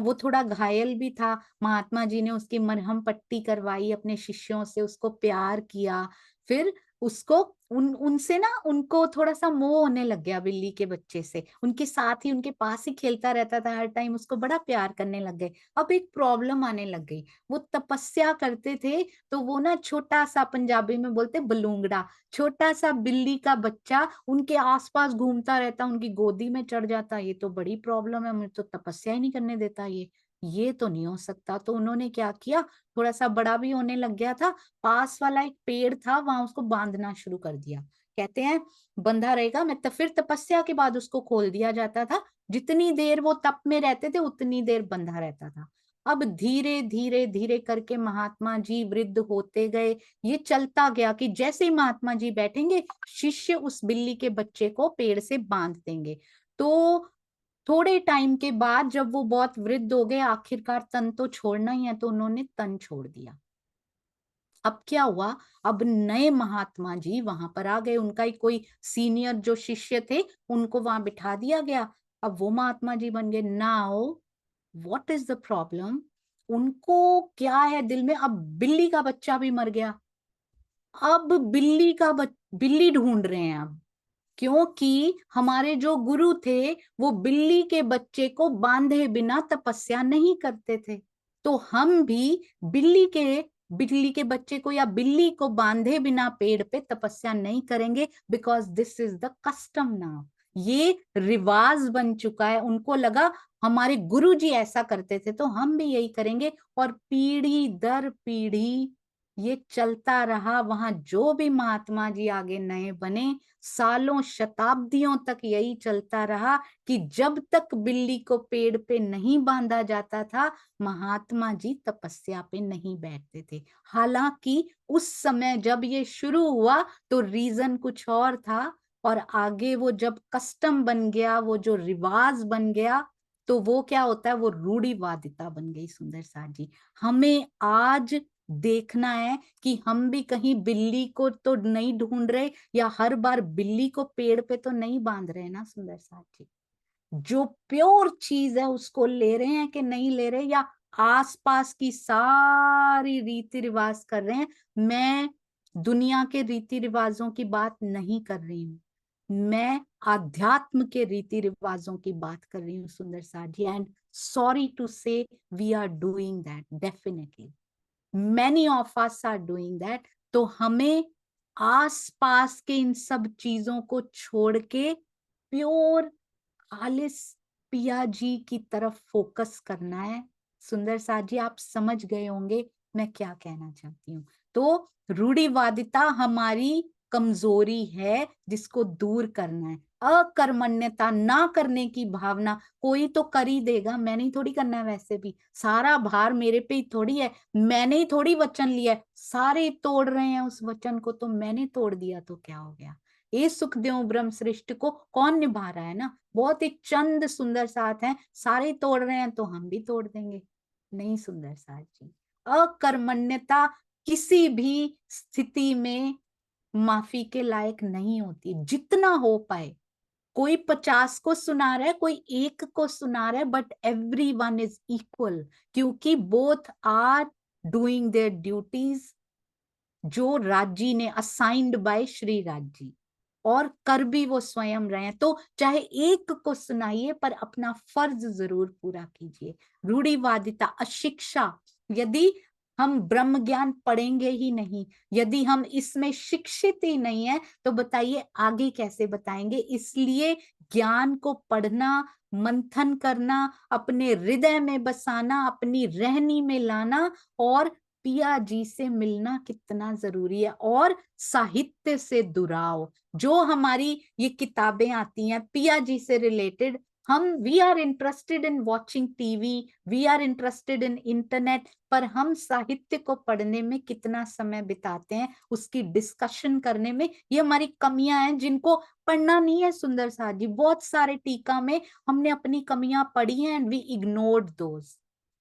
Speaker 1: वो थोड़ा घायल भी था, महात्मा जी ने उसकी मरहम पट्टी करवाई अपने शिष्यों से, उसको प्यार किया। फिर उसको उनसे ना उनको थोड़ा सा मोह होने लग गया बिल्ली के बच्चे से, उनके साथ ही उनके पास ही खेलता रहता था हर टाइम, उसको बड़ा प्यार करने लग गए। अब एक प्रॉब्लम आने लग गई, वो तपस्या करते थे तो वो ना छोटा सा, पंजाबी में बोलते बलूंगड़ा, छोटा सा बिल्ली का बच्चा उनके आसपास घूमता रहता, उनकी गोदी में चढ़ जाता। ये तो बड़ी प्रॉब्लम है, मुझे तो तपस्या ही नहीं करने देता, ये तो नहीं हो सकता। तो उन्होंने क्या किया, थोड़ा सा बड़ा भी होने लग गया था, पास वाला एक पेड़ था वहां उसको बांधना शुरू कर दिया कहते हैं बंधा रहेगा, मैं तो फिर तपस्या के बाद उसको खोल दिया जाता था। जितनी देर वो तप में रहते थे उतनी देर बंधा रहता था। अब धीरे धीरे धीरे करके महात्मा जी वृद्ध होते गए। ये चलता गया कि जैसे ही महात्मा जी बैठेंगे, शिष्य उस बिल्ली के बच्चे को पेड़ से बांध देंगे। तो थोड़े टाइम के बाद जब वो बहुत वृद्ध हो गए, आखिरकार तन तो छोड़ना ही है, तो उन्होंने तन छोड़ दिया। अब क्या हुआ, अब नए महात्मा जी वहां पर आ गए। उनका ही कोई सीनियर जो शिष्य थे, उनको वहां बिठा दिया गया। अब वो महात्मा जी बन गए। Now what is the problem? उनको क्या है दिल में, अब बिल्ली का बच्चा भी मर गया। अब बिल्ली ढूंढ रहे हैं अब, क्योंकि हमारे जो गुरु थे वो बिल्ली के बच्चे को बांधे बिना तपस्या नहीं करते थे। तो हम भी बिल्ली के बिल्ली के बच्चे को या बिल्ली को बांधे बिना पेड़ पे तपस्या नहीं करेंगे, because this is the custom now. ये रिवाज बन चुका है। उनको लगा हमारे गुरु जी ऐसा करते थे तो हम भी यही करेंगे, और पीढ़ी दर पीढ़ी ये चलता रहा। वहां जो भी महात्मा जी आगे नए बने, सालों शताब्दियों तक यही चलता रहा कि जब तक बिल्ली को पेड़ पे नहीं बांधा जाता था, महात्मा जी तपस्या पे नहीं बैठते थे। हालांकि उस समय जब ये शुरू हुआ तो रीजन कुछ और था, और आगे वो जब कस्टम बन गया, वो जो रिवाज बन गया, तो वो क्या होता है, वो रूढ़िवादिता बन गई। सुंदर साथ जी, हमें आज देखना है कि हम भी कहीं बिल्ली को तो नहीं ढूंढ रहे, या हर बार बिल्ली को पेड़ पे तो नहीं बांध रहे ना। सुंदर साथ जी, जो प्योर चीज है उसको ले रहे हैं कि नहीं ले रहे, या आसपास की सारी रीति रिवाज कर रहे हैं। मैं दुनिया के रीति रिवाजों की बात नहीं कर रही हूँ, मैं आध्यात्म के रीति रिवाजों की बात कर रही हूँ। सुंदर साथ जी, and sorry to say we are doing that, definitely many of us are doing that। तो हमें आसपास के इन सब चीजों को छोड़ के प्योर खालिस पिया जी की तरफ फोकस करना है। सुंदर साथ जी, आप समझ गए होंगे मैं क्या कहना चाहती हूँ। तो रूढ़िवादिता हमारी कमजोरी है जिसको दूर करना है। अकर्मण्यता, ना करने की भावना, कोई तो कर ही देगा, मैंने ही थोड़ी करना है, वैसे भी सारा भार मेरे पे ही थोड़ी है, मैंने ही थोड़ी वचन लिया है। सारे तोड़ रहे हैं उस वचन को, तो मैंने तोड़ दिया तो क्या हो गया। ये सुखदेव ब्रह्म श्रेष्ठ को कौन निभा रहा है ना, बहुत ही चंद सुंदर साथ हैं, सारे तोड़ रहे हैं तो हम भी तोड़ देंगे। नहीं सुंदर साथ जी, अकर्मण्यता किसी भी स्थिति में माफी के लायक नहीं होती। जितना हो पाए, कोई 50 को सुना रहा है, कोई एक को सुना रहा है, but everyone is equal, क्योंकि both are doing their duties जो राजी ने असाइंड बाय श्री राजी, और कर भी वो स्वयं रहे हैं। तो चाहे एक को सुनाइए पर अपना फर्ज जरूर पूरा कीजिए। रूढ़िवादिता, अशिक्षा, यदि हम ब्रह्म ज्ञान पढ़ेंगे ही नहीं, यदि हम इसमें शिक्षित ही नहीं है, तो बताइए आगे कैसे बताएंगे। इसलिए ज्ञान को पढ़ना, मंथन करना, अपने हृदय में बसाना, अपनी रहनी में लाना, और पिया जी से मिलना कितना जरूरी है। और साहित्य से दुराव, जो हमारी ये किताबें आती हैं पिया जी से रिलेटेड, हम we are interested in watching TV, we are interested in internet, पर हम साहित्य को पढ़ने में कितना समय बिताते हैं, उसकी डिस्कशन करने में। ये हमारी कमियां हैं जिनको पढ़ना नहीं है। सुंदर साथ जी, बहुत सारे टीका में हमने अपनी कमियां पढ़ी हैं, and we ignored those.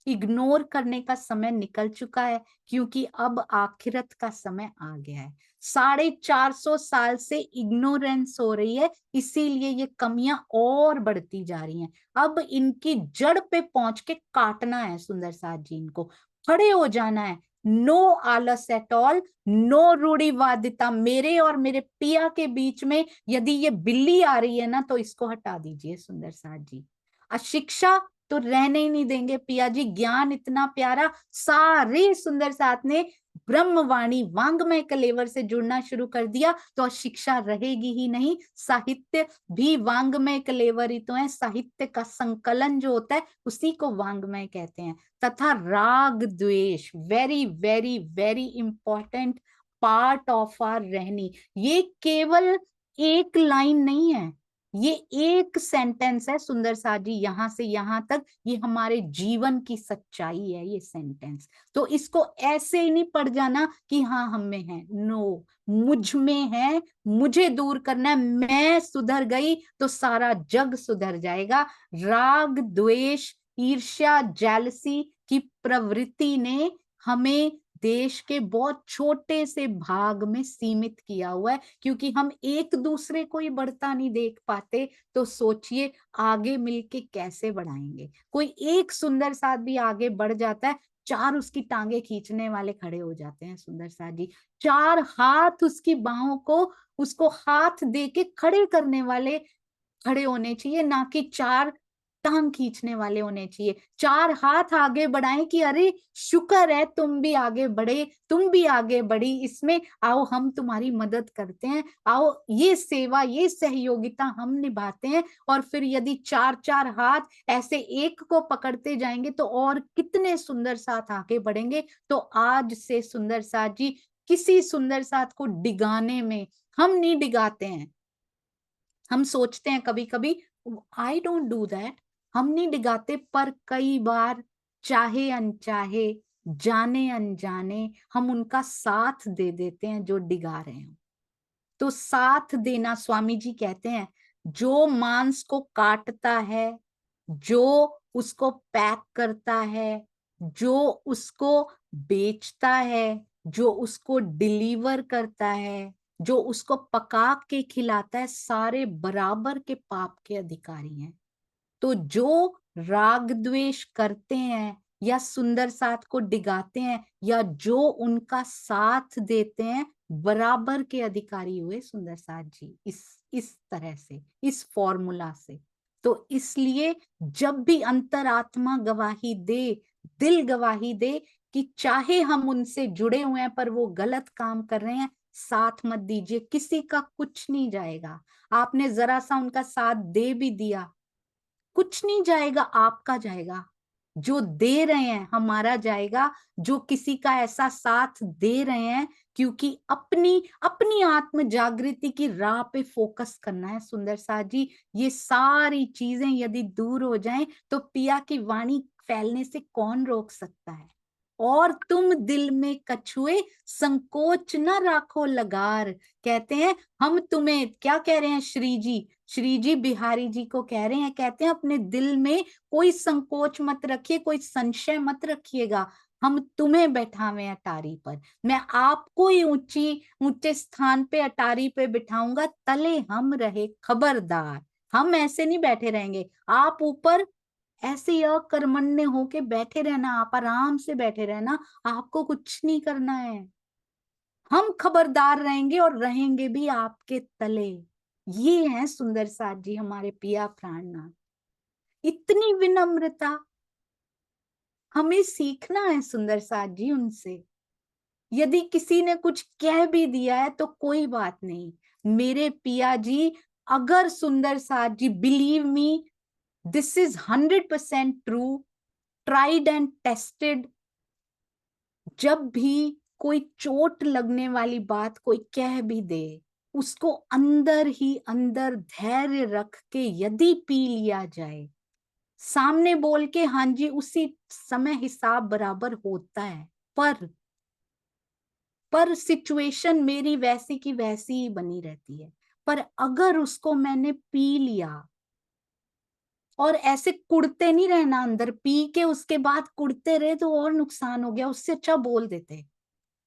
Speaker 1: Ignore करने का समय निकल चुका है, क्योंकि अब आखिरत का समय आ गया है। 450 साल से इग्नोरेंस हो रही है, इसीलिए ये कमियां और बढ़ती जा रही हैं। अब इनकी जड़ पे पहुंच के काटना है। सुंदर साथ जी, इनको खड़े हो जाना है। नो आलस एट ऑल, नो रूढ़िवादिता। मेरे और मेरे पिया के बीच में यदि ये बिल्ली आ रही है ना, तो इसको हटा दीजिए। सुंदर साथ जी, अशिक्षा तो रहने ही नहीं देंगे पिया जी। ज्ञान इतना प्यारा, सारे सुंदर साथ ने ब्रह्मवाणी वांग्मय कलेवर से जुड़ना शुरू कर दिया, तो शिक्षा रहेगी ही नहीं। साहित्य भी वांग्मय कलेवर ही तो है। साहित्य का संकलन जो होता है उसी को वांग्मय कहते हैं। तथा राग द्वेष, very very very important. Part of our रहनी। ये केवल एक लाइन नहीं है, ये एक सेंटेंस है सुंदर साथ जी, यहां से यहां तक ये हमारे जीवन की सच्चाई है ये सेंटेंस। तो इसको ऐसे ही नहीं पढ़ जाना कि हाँ हम में है, नो, मुझ में है, मुझे दूर करना है। मैं सुधर गई तो सारा जग सुधर जाएगा। राग द्वेष ईर्ष्या जेलसी की प्रवृत्ति ने हमें देश के बहुत छोटे से भाग में सीमित किया हुआ है, क्योंकि हम एक दूसरे को ही बढ़ता नहीं देख पाते। तो सोचिए आगे मिलके कैसे बढ़ाएंगे। कोई एक सुंदर साथ भी आगे बढ़ जाता है, चार उसकी टांगे खींचने वाले खड़े हो जाते हैं सुंदर साथ जी। चार हाथ उसकी बाहों को, उसको हाथ दे के खड़े करने वाले खड़े होने चाहिए, ना कि चार टांग खींचने वाले होने चाहिए। चार हाथ आगे बढ़ाएं कि अरे शुक्र है तुम भी आगे बढ़े, तुम भी आगे बढ़ी, इसमें आओ हम तुम्हारी मदद करते हैं, आओ ये सेवा ये सहयोगिता हम निभाते हैं। और फिर यदि चार चार हाथ ऐसे एक को पकड़ते जाएंगे तो और कितने सुंदर साथ आगे बढ़ेंगे। तो आज से सुंदर साथ जी किसी सुंदर साथ को डिगाने में हम नहीं डिगाते हैं। हम सोचते हैं कभी कभी आई डोंट डू दैट, हम नहीं डिगाते, पर कई बार चाहे अनचाहे जाने अनजाने हम उनका साथ दे देते हैं जो डिगा रहे हैं। तो साथ देना, स्वामी जी कहते हैं, जो मांस को काटता है, जो उसको पैक करता है, जो उसको बेचता है, जो उसको डिलीवर करता है, जो उसको पका के खिलाता है, सारे बराबर के पाप के अधिकारी हैं। तो जो राग द्वेष करते हैं या सुंदर साथ को डिगाते हैं या जो उनका साथ देते हैं, बराबर के अधिकारी हुए सुंदर साथ जी, इस तरह से, इस फॉर्मूला से। तो इसलिए जब भी अंतरात्मा गवाही दे, दिल गवाही दे कि चाहे हम उनसे जुड़े हुए हैं पर वो गलत काम कर रहे हैं, साथ मत दीजिए। किसी का कुछ नहीं जाएगा। आपने जरा सा उनका साथ दे भी दिया, कुछ नहीं जाएगा, आपका जाएगा। जो दे रहे हैं हमारा जाएगा, जो किसी का ऐसा साथ दे रहे हैं क्योंकि अपनी अपनी आत्म जागृति की राह पे फोकस करना है सुंदर साथ जी। ये सारी चीजें यदि दूर हो जाएं तो पिया की वाणी फैलने से कौन रोक सकता है। और तुम दिल में कछुए संकोच न राखो लगार, कहते हैं हम तुम्हें, क्या कह रहे हैं श्री जी बिहारी जी को कह रहे हैं, कहते हैं अपने दिल में कोई संकोच मत रखिए, कोई संशय मत रखिएगा। हम तुम्हें बैठावे अटारी पर, मैं आपको ही ऊंचे स्थान पे अटारी पे बिठाऊंगा, तले हम रहे खबरदार। हम ऐसे नहीं बैठे रहेंगे, आप ऊपर ऐसे ही अकर्मण्य होके बैठे रहना, आप आराम से बैठे रहना, आपको कुछ नहीं करना है। हम खबरदार रहेंगे और रहेंगे भी आपके तले। ये है सुंदर साथ जी हमारे पिया प्राणनाथ। इतनी विनम्रता हमें सीखना है सुंदर साथ जी उनसे। यदि किसी ने कुछ कह भी दिया है तो कोई बात नहीं, मेरे पिया जी, अगर सुंदर साथ जी, believe me, this is 100% true, tried and tested. जब भी कोई चोट लगने वाली बात कोई कह भी दे, उसको अंदर ही अंदर धैर्य रख के यदि पी लिया जाए, सामने बोल के हाँ जी उसी समय हिसाब बराबर होता है, पर सिचुएशन मेरी वैसी की वैसी ही बनी रहती है। पर अगर उसको मैंने पी लिया, और ऐसे कुड़ते नहीं रहना, अंदर पी के उसके बाद कुड़ते रहे तो और नुकसान हो गया, उससे अच्छा बोल देते।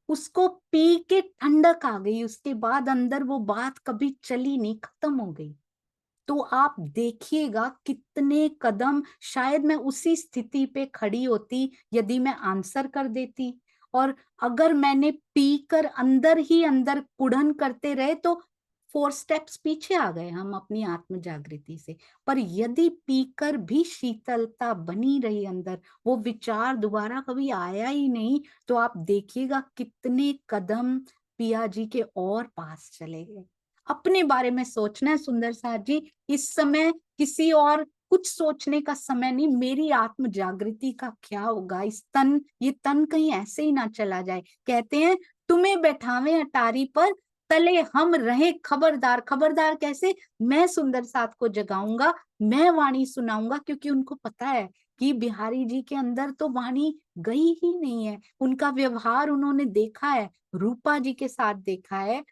Speaker 1: उसको पी के ठंडक आ गई, उसके बाद अंदर वो बात कभी चली नहीं, खत्म हो गई। तो आप देखिएगा कितने कदम, शायद मैं उसी स्थिति पे खड़ी होती यदि मैं आंसर कर देती, और अगर मैंने पीकर अंदर ही अंदर कुढ़न करते रहे तो 4 स्टेप्स पीछे आ गए हम अपनी आत्म जागृति से। पर यदि पीकर भी शीतलता बनी रही अंदर, वो विचार दोबारा कभी आया ही नहीं, तो आप देखिएगा कितने कदम पिया जी के और पास चले गए। अपने बारे में सोचना है सुंदर साथ जी, इस समय किसी और कुछ सोचने का समय नहीं, मेरी आत्म जागृति का क्या होगा, ये तन कहीं ऐसे ही ना चला जाए। कहते हैं तुम्हें बैठावे अटारी पर, तले हम रहे खबरदार। खबरदार कैसे? मैं सुंदर साथ को जगाऊंगा, मैं वाणी सुनाऊंगा, क्योंकि उनको पता है कि बिहारी जी के अंदर तो वाणी गई ही नहीं है। उनका व्यवहार उन्होंने देखा है, रूपा जी के साथ देखा है,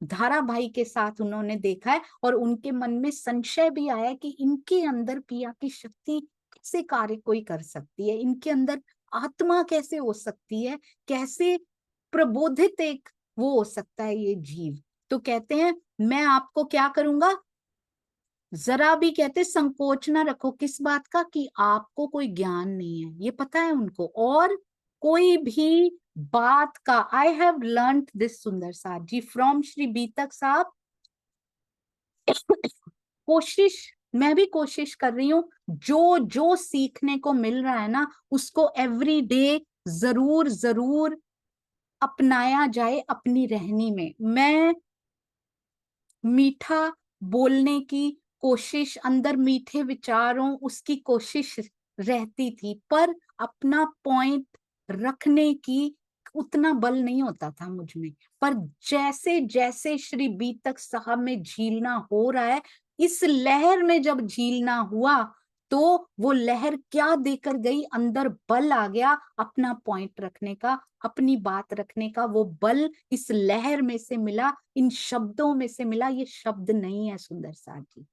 Speaker 1: धारा भाई के साथ उन्होंने देखा है, और उनके मन में संशय भी आया कि इनके अंदर पिया की शक्ति कैसे कार्य कोई कर सकती है, इनके अंदर आत्मा कैसे हो सकती है, कैसे प्रबोधित एक वो हो सकता है ये जीव। तो कहते हैं मैं आपको क्या करूंगा, जरा भी कहते संकोच ना रखो। किस बात का? कि आपको कोई ज्ञान नहीं है, ये पता है उनको। और कोई भी बात का, आई हैव लर्न दिस सुंदर साथ जी फ्रॉम श्री बीतक साहब। कोशिश, मैं भी कोशिश कर रही हूँ, जो जो सीखने को मिल रहा है ना, उसको एवरी डे जरूर जरूर अपनाया जाए अपनी रहनी में। मैं मीठा बोलने की कोशिश, अंदर मीठे विचारों उसकी कोशिश रहती थी, पर अपना पॉइंट रखने की उतना बल नहीं होता था मुझ में। पर जैसे जैसे श्री बीतक साहब में झीलना हो रहा है, इस लहर में जब झीलना हुआ, तो वो लहर क्या देकर गई, अंदर बल आ गया अपना पॉइंट रखने का, अपनी बात रखने का। वो बल इस लहर में से मिला, इन शब्दों में से मिला। ये शब्द नहीं है सुंदर साथ जी,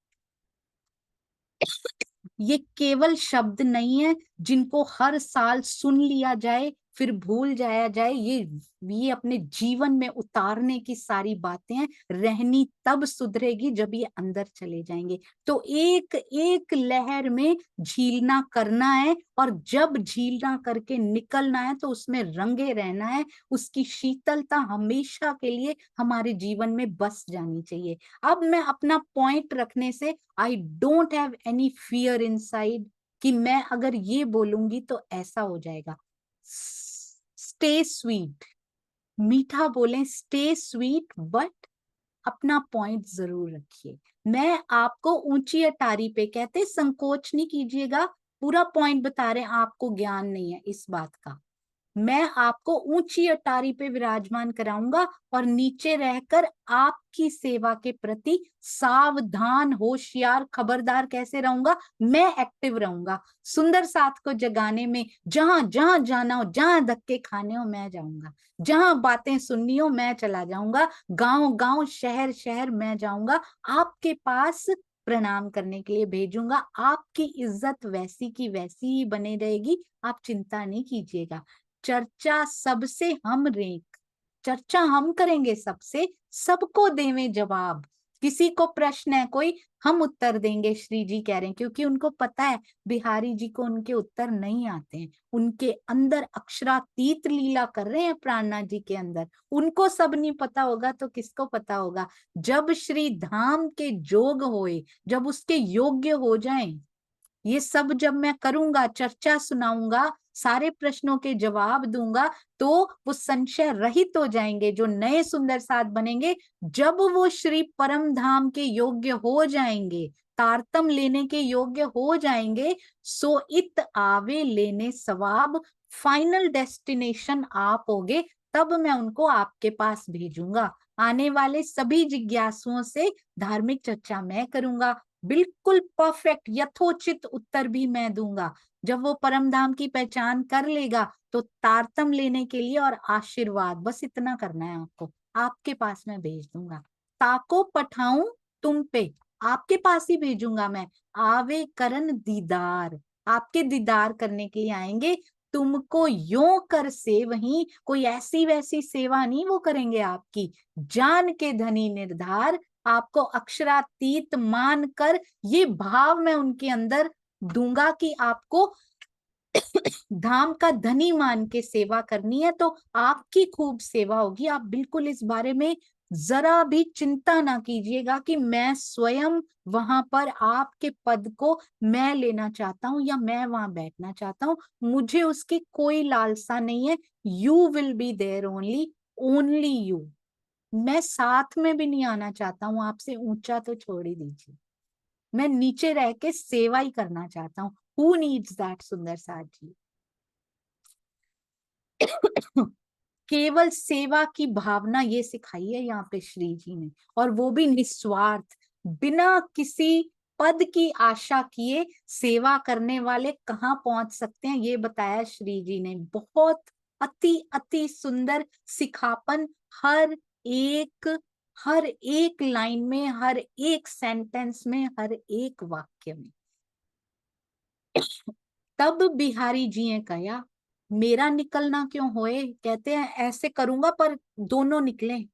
Speaker 1: ये केवल शब्द नहीं है जिनको हर साल सुन लिया जाए फिर भूल जाया जाए। ये अपने जीवन में उतारने की सारी बातें हैं। रहनी तब सुधरेगी जब ये अंदर चले जाएंगे। तो एक एक लहर में झीलना करना है, और जब झीलना करके निकलना है तो उसमें रंगे रहना है। उसकी शीतलता हमेशा के लिए हमारे जीवन में बस जानी चाहिए। अब मैं अपना पॉइंट रखने से I don't have any fear inside, कि मैं अगर ये बोलूंगी तो ऐसा हो जाएगा। स्टे स्वीट, मीठा बोलें, स्टे स्वीट, बट अपना पॉइंट जरूर रखिए। मैं आपको ऊंची अटारी पे, कहते संकोच नहीं कीजिएगा, पूरा पॉइंट बता रहे हैं, आपको ज्ञान नहीं है इस बात का। मैं आपको ऊंची अटारी पे विराजमान कराऊंगा, और नीचे रहकर आपकी सेवा के प्रति सावधान, होशियार, खबरदार कैसे रहूंगा? मैं एक्टिव रहूंगा। सुंदर साथ को जगाने में जहां जहां जाना हो, जहां धक्के खाने हो मैं जाऊंगा, जहां बातें सुननी हो मैं चला जाऊंगा, गांव गांव शहर शहर मैं जाऊंगा, आपके पास प्रणाम करने के लिए भेजूंगा। आपकी इज्जत वैसी की वैसी ही बने रहेगी, आप चिंता नहीं कीजिएगा। चर्चा सबसे हम रेंक, चर्चा हम करेंगे सबसे, सबको देवें जवाब। किसी को प्रश्न है कोई, हम उत्तर देंगे, श्री जी कह रहे हैं, क्योंकि उनको पता है बिहारी जी को उनके उत्तर नहीं आते हैं। उनके अंदर अक्षरातीत लीला कर रहे हैं प्राणनाथ जी के अंदर। उनको सब नहीं पता होगा तो किसको पता होगा? जब श्री धाम के जोग होए, जब उसके योग्य हो जाएं, ये सब जब मैं करूंगा, चर्चा सुनाऊंगा, सारे प्रश्नों के जवाब दूंगा, तो वो संशय रहित हो जाएंगे, जो नए सुंदर साथ बनेंगे। जब वो श्री परम धाम के योग्य हो जाएंगे, तारतम लेने के योग्य हो जाएंगे, सो इत आवे लेने सवाब, फाइनल डेस्टिनेशन आप होगे, तब मैं उनको आपके पास भेजूंगा। आने वाले सभी जिज्ञासुओं से धार्मिक चर्चा मैं करूंगा, बिल्कुल परफेक्ट यथोचित उत्तर भी मैं दूंगा। जब वो परम धाम की पहचान कर लेगा, तो तारतम लेने के लिए और आशीर्वाद, बस इतना करना है आपको, आपके पास मैं भेज दूंगा। ताको पठाऊं तुम पे, आपके पास ही भेजूंगा मैं। आवे करन दीदार, आपके दीदार करने के लिए आएंगे। तुमको यो कर से वही, कोई ऐसी वैसी सेवा नहीं वो करेंगे आपकी, जान के धनी निर्धार, आपको अक्षरातीत मानकर ये भाव मैं उनके अंदर दूंगा कि आपको धाम का धनी मान के सेवा करनी है, तो आपकी खूब सेवा होगी। आप बिल्कुल इस बारे में जरा भी चिंता ना कीजिएगा कि मैं स्वयं वहां पर आपके पद को मैं लेना चाहता हूं या मैं वहां बैठना चाहता हूं, मुझे उसकी कोई लालसा नहीं है। You will be there only, only you. मैं साथ में भी नहीं आना चाहता हूँ आपसे, ऊंचा तो छोड़ ही दीजिए, मैं नीचे रह के सेवा ही करना चाहता हूँ। हु नीड्स दैट सुंदर साथ जी। केवल सेवा की भावना ये सिखाई है यहाँ पे श्री जी ने, और वो भी निस्वार्थ, बिना किसी पद की आशा किए सेवा करने वाले कहाँ पहुंच सकते हैं ये बताया श्री जी ने। बहुत अति अति सुंदर सिखापन, एक हर एक लाइन में, हर एक सेंटेंस में, हर एक वाक्य में। तब बिहारी जी ने कहा, मेरा निकलना क्यों होए, कहते हैं ऐसे करूंगा पर दोनों निकले।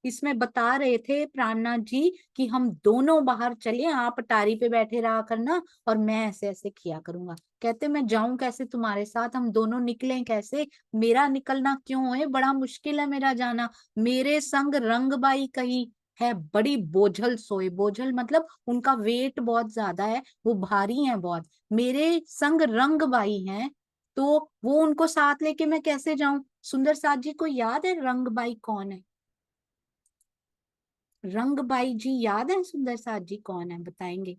Speaker 1: इसमें बता रहे थे प्राणनाथ जी कि हम दोनों बाहर चले, आप अटारी पे बैठे रहा करना और मैं ऐसे ऐसे किया करूंगा। कहते मैं जाऊं कैसे तुम्हारे साथ, हम दोनों निकले कैसे, मेरा निकलना क्यों होए, बड़ा मुश्किल है मेरा जाना। मेरे संग रंगबाई कही है बड़ी बोझल सोए, बोझल मतलब उनका वेट बहुत ज्यादा है, वो भारी है बहुत। मेरे संग रंगबाई हैं, तो वो उनको साथ लेके मैं कैसे जाऊं। सुंदर साथ जी को याद है रंगबाई कौन है? रंगबाई जी याद है सुंदर साथ जी कौन है, बताएंगे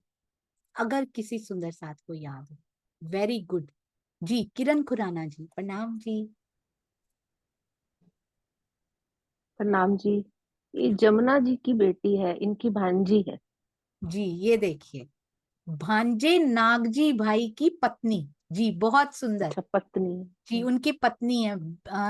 Speaker 1: अगर किसी सुंदर साथ को याद है? वेरी गुड जी, किरण खुराना जी, प्रणाम जी।
Speaker 3: प्रणाम जी। ये जमुना जी की बेटी है, इनकी भांजी है।
Speaker 1: जी ये देखिए, भांजे नागजी भाई की पत्नी। जी बहुत सुंदर।
Speaker 3: अच्छा, पत्नी।
Speaker 1: जी उनकी पत्नी है,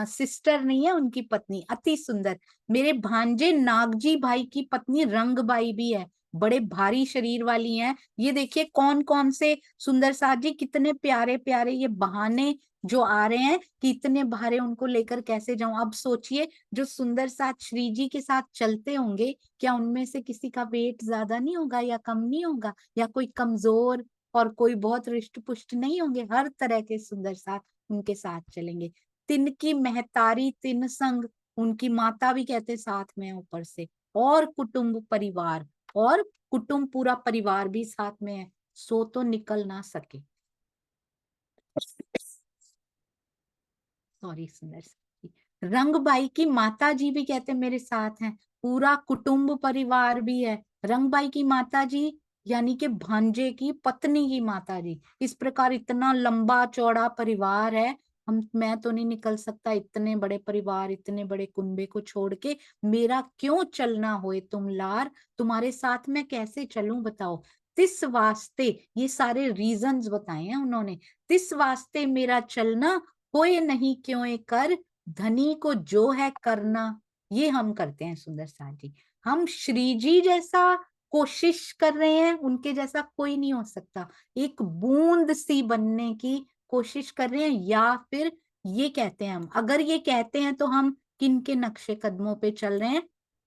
Speaker 1: सिस्टर नहीं है, उनकी पत्नी, अति सुंदर। मेरे भांजे नागजी भाई की पत्नी रंगबाई भी है, बड़े भारी शरीर वाली हैं। ये देखिए कौन कौन से सुंदर साथ जी, कितने प्यारे प्यारे ये बहाने जो आ रहे हैं कि इतने भारे उनको लेकर कैसे जाऊं। अब सोचिए जो सुंदर साथ श्री जी के साथ चलते होंगे, क्या उनमें से किसी का वेट ज्यादा नहीं होगा या कम नहीं होगा, या कोई कमजोर और कोई बहुत रिष्ट पुष्ट नहीं होंगे। हर तरह के सुंदर साथ उनके साथ चलेंगे। तिनकी महतारी तिन संग, उनकी माता भी कहते साथ में है ऊपर से, और कुटुंब परिवार, और कुटुंब पूरा परिवार भी साथ में है, सो तो निकल ना सके। सॉरी सुंदर सी। रंगबाई की माता जी भी कहते मेरे साथ हैं, पूरा कुटुंब परिवार भी है। रंगबाई की माता जी यानी कि भांजे की पत्नी की माता जी। इस प्रकार इतना लंबा चौड़ा परिवार है, हम मैं तो नहीं निकल सकता इतने बड़े परिवार, इतने बड़े कुंबे को छोड़ के। मेरा क्यों चलना होए तुम लार, तुम्हारे साथ मैं कैसे चलूं बताओ। तिस वास्ते, ये सारे रीजंस बताए हैं उन्होंने। तिस वास्ते मेरा चलना, कोई नहीं क्यों ये कर, धनी को जो है करना। ये हम करते हैं सुंदर साथ जी। हम श्री जी जैसा कोशिश कर रहे हैं, उनके जैसा कोई नहीं हो सकता। एक बूंद सी बनने की कोशिश कर रहे हैं, या फिर ये कहते हैं हम, अगर ये कहते हैं तो हम किन के नक्शे कदमों पे चल रहे हैं।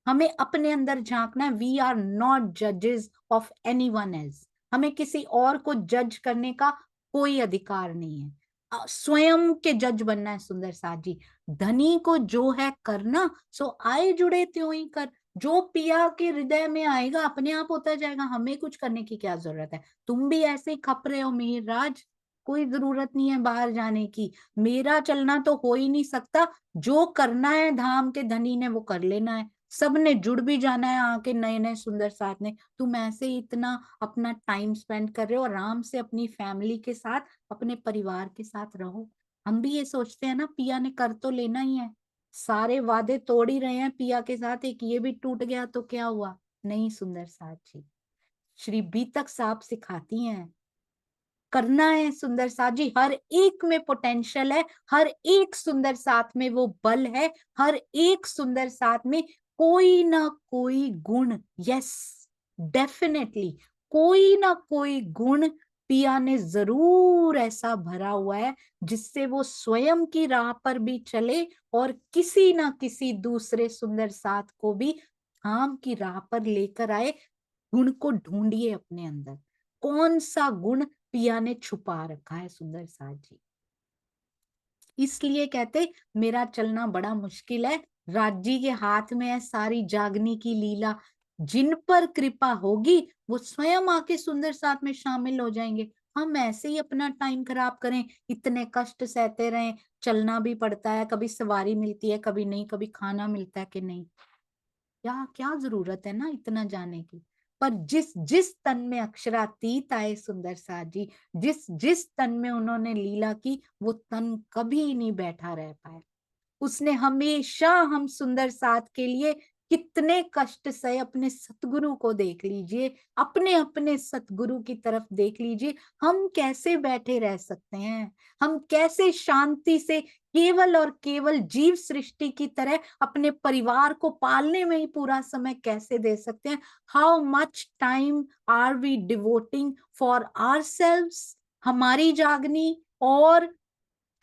Speaker 1: हमें अपने अंदर झांकना है। वी आर नॉट जजेस ऑफ एनी वन एल्स। हमें किसी और को जज करने का कोई अधिकार नहीं है, स्वयं के जज बनना है सुंदर साथ जी। धनी को जो है करना, सो आए जुड़े त्यों ही कर। जो पिया के हृदय में आएगा अपने आप होता जाएगा, हमें कुछ करने की क्या जरूरत है। तुम भी ऐसे ही खप रहे हो मिहिर राज, कोई जरूरत नहीं है बाहर जाने की। मेरा चलना तो हो ही नहीं सकता, जो करना है धाम के धनी ने वो कर लेना है। सबने जुड़ भी जाना है आके, नए नए सुंदर साथ ने। तुम ऐसे ही इतना अपना टाइम स्पेंड कर रहे हो, आराम से अपनी फैमिली के साथ, अपने परिवार के साथ रहो। हम भी ये सोचते हैं ना, पिया ने कर तो लेना ही है, सारे वादे तोड़ ही रहे हैं पिया के साथ, एक ये भी टूट गया तो क्या हुआ। नहीं सुंदर साथ जी, श्री बीतक साहब सिखाती हैं करना है सुंदर साथ जी। हर एक में पोटेंशियल है, हर एक सुंदर साथ में वो बल है, हर एक सुंदर साथ में कोई ना कोई गुण, यस डेफिनेटली कोई ना कोई गुण पिया ने जरूर ऐसा भरा हुआ है जिससे वो स्वयं की राह पर भी चले और किसी ना किसी दूसरे सुंदर साथ को भी धाम की राह पर लेकर आए। गुण को ढूंढिए अपने अंदर, कौन सा गुण पिया ने छुपा रखा है सुंदर साथ जी। इसलिए कहते मेरा चलना बड़ा मुश्किल है, राज्य के हाथ में है सारी जागने की लीला। जिन पर कृपा होगी वो स्वयं आके सुंदर साथ में शामिल हो जाएंगे। हम ऐसे ही अपना टाइम खराब करें, इतने कष्ट सहते रहें, चलना भी पड़ता है, कभी सवारी मिलती है कभी नहीं, कभी खाना मिलता है कि नहीं, क्या क्या जरूरत है ना इतना जाने की। पर जिस जिस तन में अक्षरातीत आए सुंदर साथ जी, जिस जिस तन में उन्होंने लीला की, वो तन कभी नहीं बैठा रह पाए। उसने हमेशा हम सुंदर साथ के लिए कितने कष्ट सहे। अपने सतगुरु को देख लीजिए, अपने अपने सतगुरु की तरफ देख लीजिए, हम कैसे बैठे रह सकते हैं? हम कैसे शांति से केवल और केवल जीव सृष्टि की तरह अपने परिवार को पालने में ही पूरा समय कैसे दे सकते हैं? How much time are we devoting for ourselves? हमारी जागनी और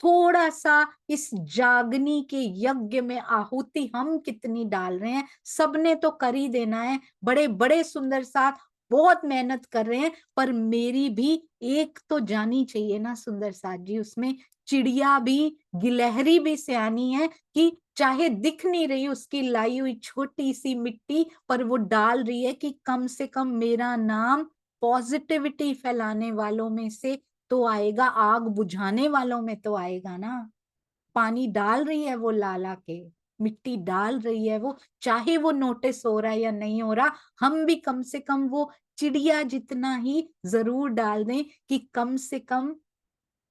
Speaker 1: थोड़ा सा इस जागनी के यज्ञ में आहुति हम कितनी डाल रहे हैं? सबने तो कर ही देना है, बड़े बड़े सुंदर साथ बहुत मेहनत कर रहे हैं, पर मेरी भी एक तो जानी चाहिए ना सुंदर साथ जी। उसमें चिड़िया भी, गिलहरी भी सियानी है कि चाहे दिख नहीं रही उसकी लाई हुई छोटी सी मिट्टी, पर वो डाल रही है कि कम से कम मेरा नाम पॉजिटिविटी फैलाने वालों में से तो आएगा, आग बुझाने वालों में तो आएगा ना। पानी डाल रही है वो ला के, मिट्टी डाल रही है वो, चाहे वो नोटिस हो रहा है या नहीं हो रहा, हम भी कम से कम वो चिड़िया जितना ही जरूर डाल दें कि कम से कम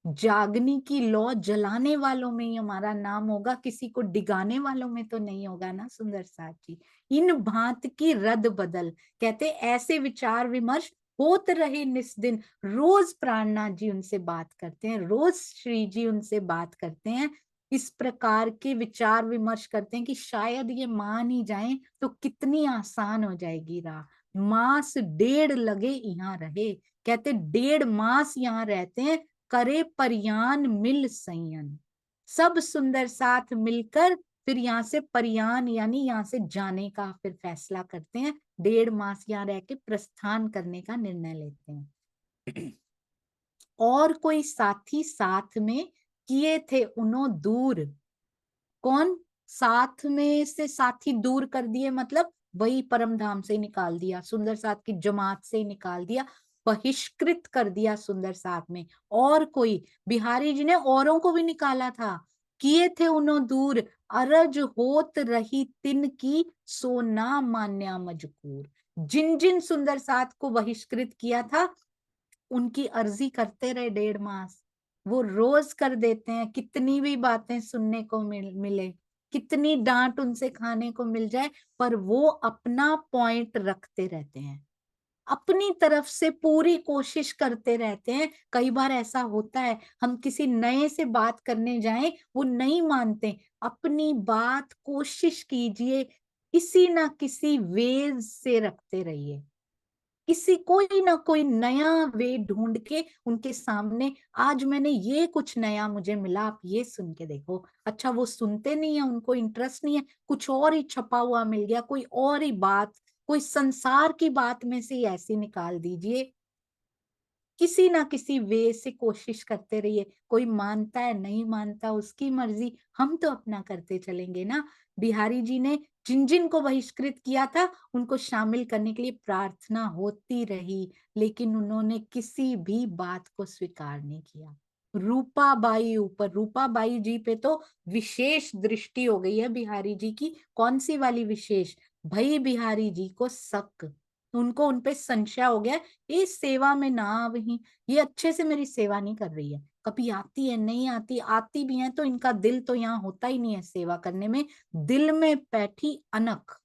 Speaker 1: जागनी की लौ जलाने वालों में ही हमारा नाम होगा, किसी को डिगाने वालों में तो नहीं होगा ना सुंदर साथ जी। इन भांत की रद बदल, कहते ऐसे विचार विमर्श होत रहे निस दिन। रोज प्राणनाथ जी उनसे बात करते हैं, रोज श्री जी उनसे बात करते हैं, इस प्रकार के विचार विमर्श करते हैं कि शायद ये मान ही जाए तो कितनी आसान हो जाएगी राह। मास 1.5 लगे यहाँ रहे, कहते 1.5 मास यहाँ रहते हैं, करे परियान मिल संयन। सब सुंदर साथ मिलकर फिर यहाँ से परियान यानी यहाँ से जाने का फिर फैसला करते हैं, 1.5 मास यहाँ रह के प्रस्थान करने का निर्णय लेते हैं। और कोई साथी साथ में किए थे उन्हों दूर। कौन? साथ में से साथी दूर कर दिए, मतलब वही परम धाम से निकाल दिया, सुंदर साथ की जमात से निकाल दिया, बहिष्कृत कर दिया सुंदर साथ में। और कोई, बिहारी जी ने औरों को भी निकाला था, किए थे उन्हों दूर, अरज होत रही तिन की सो ना मान्या मजकूर। जिन जिन सुंदर साथ को बहिष्कृत किया था उनकी अर्जी करते रहे 1.5 मास। वो रोज कर देते हैं, कितनी भी बातें सुनने को मिले, कितनी डांट उनसे खाने को मिल जाए, पर वो अपना पॉइंट रखते रहते हैं, अपनी तरफ से पूरी कोशिश करते रहते हैं। कई बार ऐसा होता है हम किसी नए से बात करने जाएं, वो नहीं मानते, अपनी बात कोशिश कीजिए, किसी ना किसी वेज से रखते रहिए, किसी कोई ना कोई नया वे ढूंढ के उनके सामने, आज मैंने ये कुछ नया मुझे मिला, आप ये सुन के देखो। अच्छा वो सुनते नहीं है, उनको इंटरेस्ट नहीं है, कुछ और ही छपा हुआ मिल गया, कोई और ही बात, कोई संसार की बात में से ही ऐसी निकाल दीजिए। किसी ना किसी वे से कोशिश करते रहिए, कोई मानता है नहीं मानता उसकी मर्जी, हम तो अपना करते चलेंगे ना। बिहारी जी ने जिन जिन को बहिष्कृत किया था उनको शामिल करने के लिए प्रार्थना होती रही, लेकिन उन्होंने किसी भी बात को स्वीकार नहीं किया। रूपाबाई ऊपर, रूपाबाई जी पे तो विशेष दृष्टि हो गई है बिहारी जी की। कौन सी वाली विशेष? भाई बिहारी जी को शक, उनको उनपे संशय हो गया, ये सेवा में ना वही, ये अच्छे से मेरी सेवा नहीं कर रही है, कभी आती है नहीं आती, आती भी है तो इनका दिल तो यहाँ होता ही नहीं है सेवा करने में। दिल में बैठी अनख,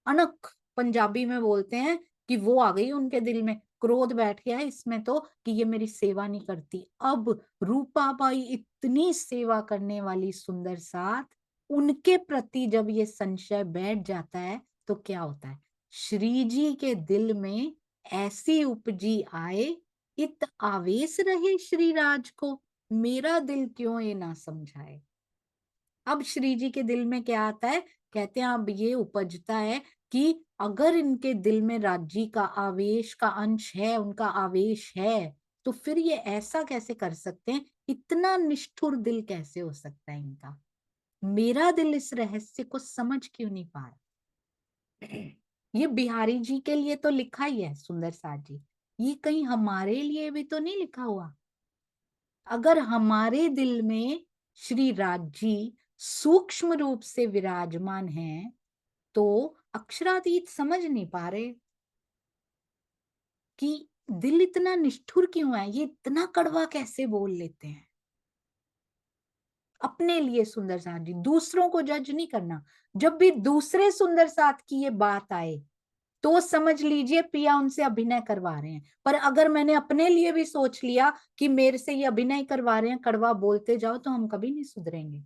Speaker 1: अनख पंजाबी में बोलते हैं कि वो आ गई उनके दिल में, क्रोध बैठ गया है इसमें तो कि ये मेरी सेवा नहीं करती। अब रूपाबाई इतनी सेवा करने वाली सुंदर साथ, उनके प्रति जब ये संशय बैठ जाता है तो क्या होता है? श्री जी के दिल में ऐसी उपजी आए, इत आवेश रहे श्री राज को, मेरा दिल क्यों ये ना समझाए। अब श्री जी के दिल में क्या आता है? कहते हैं अब ये उपजता है कि अगर इनके दिल में राज्य का आवेश का अंश है, उनका आवेश है, तो फिर ये ऐसा कैसे कर सकते हैं? इतना निष्ठुर दिल कैसे हो सकता है इनका? मेरा दिल इस रहस्य को समझ क्यों नहीं पा रहा? ये बिहारी जी के लिए तो लिखा ही है सुंदर साथ जी, ये कहीं हमारे लिए भी तो नहीं लिखा हुआ? अगर हमारे दिल में श्री राजी सूक्ष्म रूप से विराजमान है, तो अक्षरातीत समझ नहीं पा रहे कि दिल इतना निष्ठुर क्यों है, ये इतना कड़वा कैसे बोल लेते हैं। अपने लिए सुंदर साथ जी, दूसरों को जज नहीं करना। जब भी दूसरे सुंदर साथ की ये बात आए तो समझ लीजिए पिया उनसे अभिनय करवा रहे हैं। पर अगर मैंने अपने लिए भी सोच लिया कि मेरे से ये अभिनय करवा रहे हैं, कड़वा बोलते जाओ, तो हम कभी नहीं सुधरेंगे।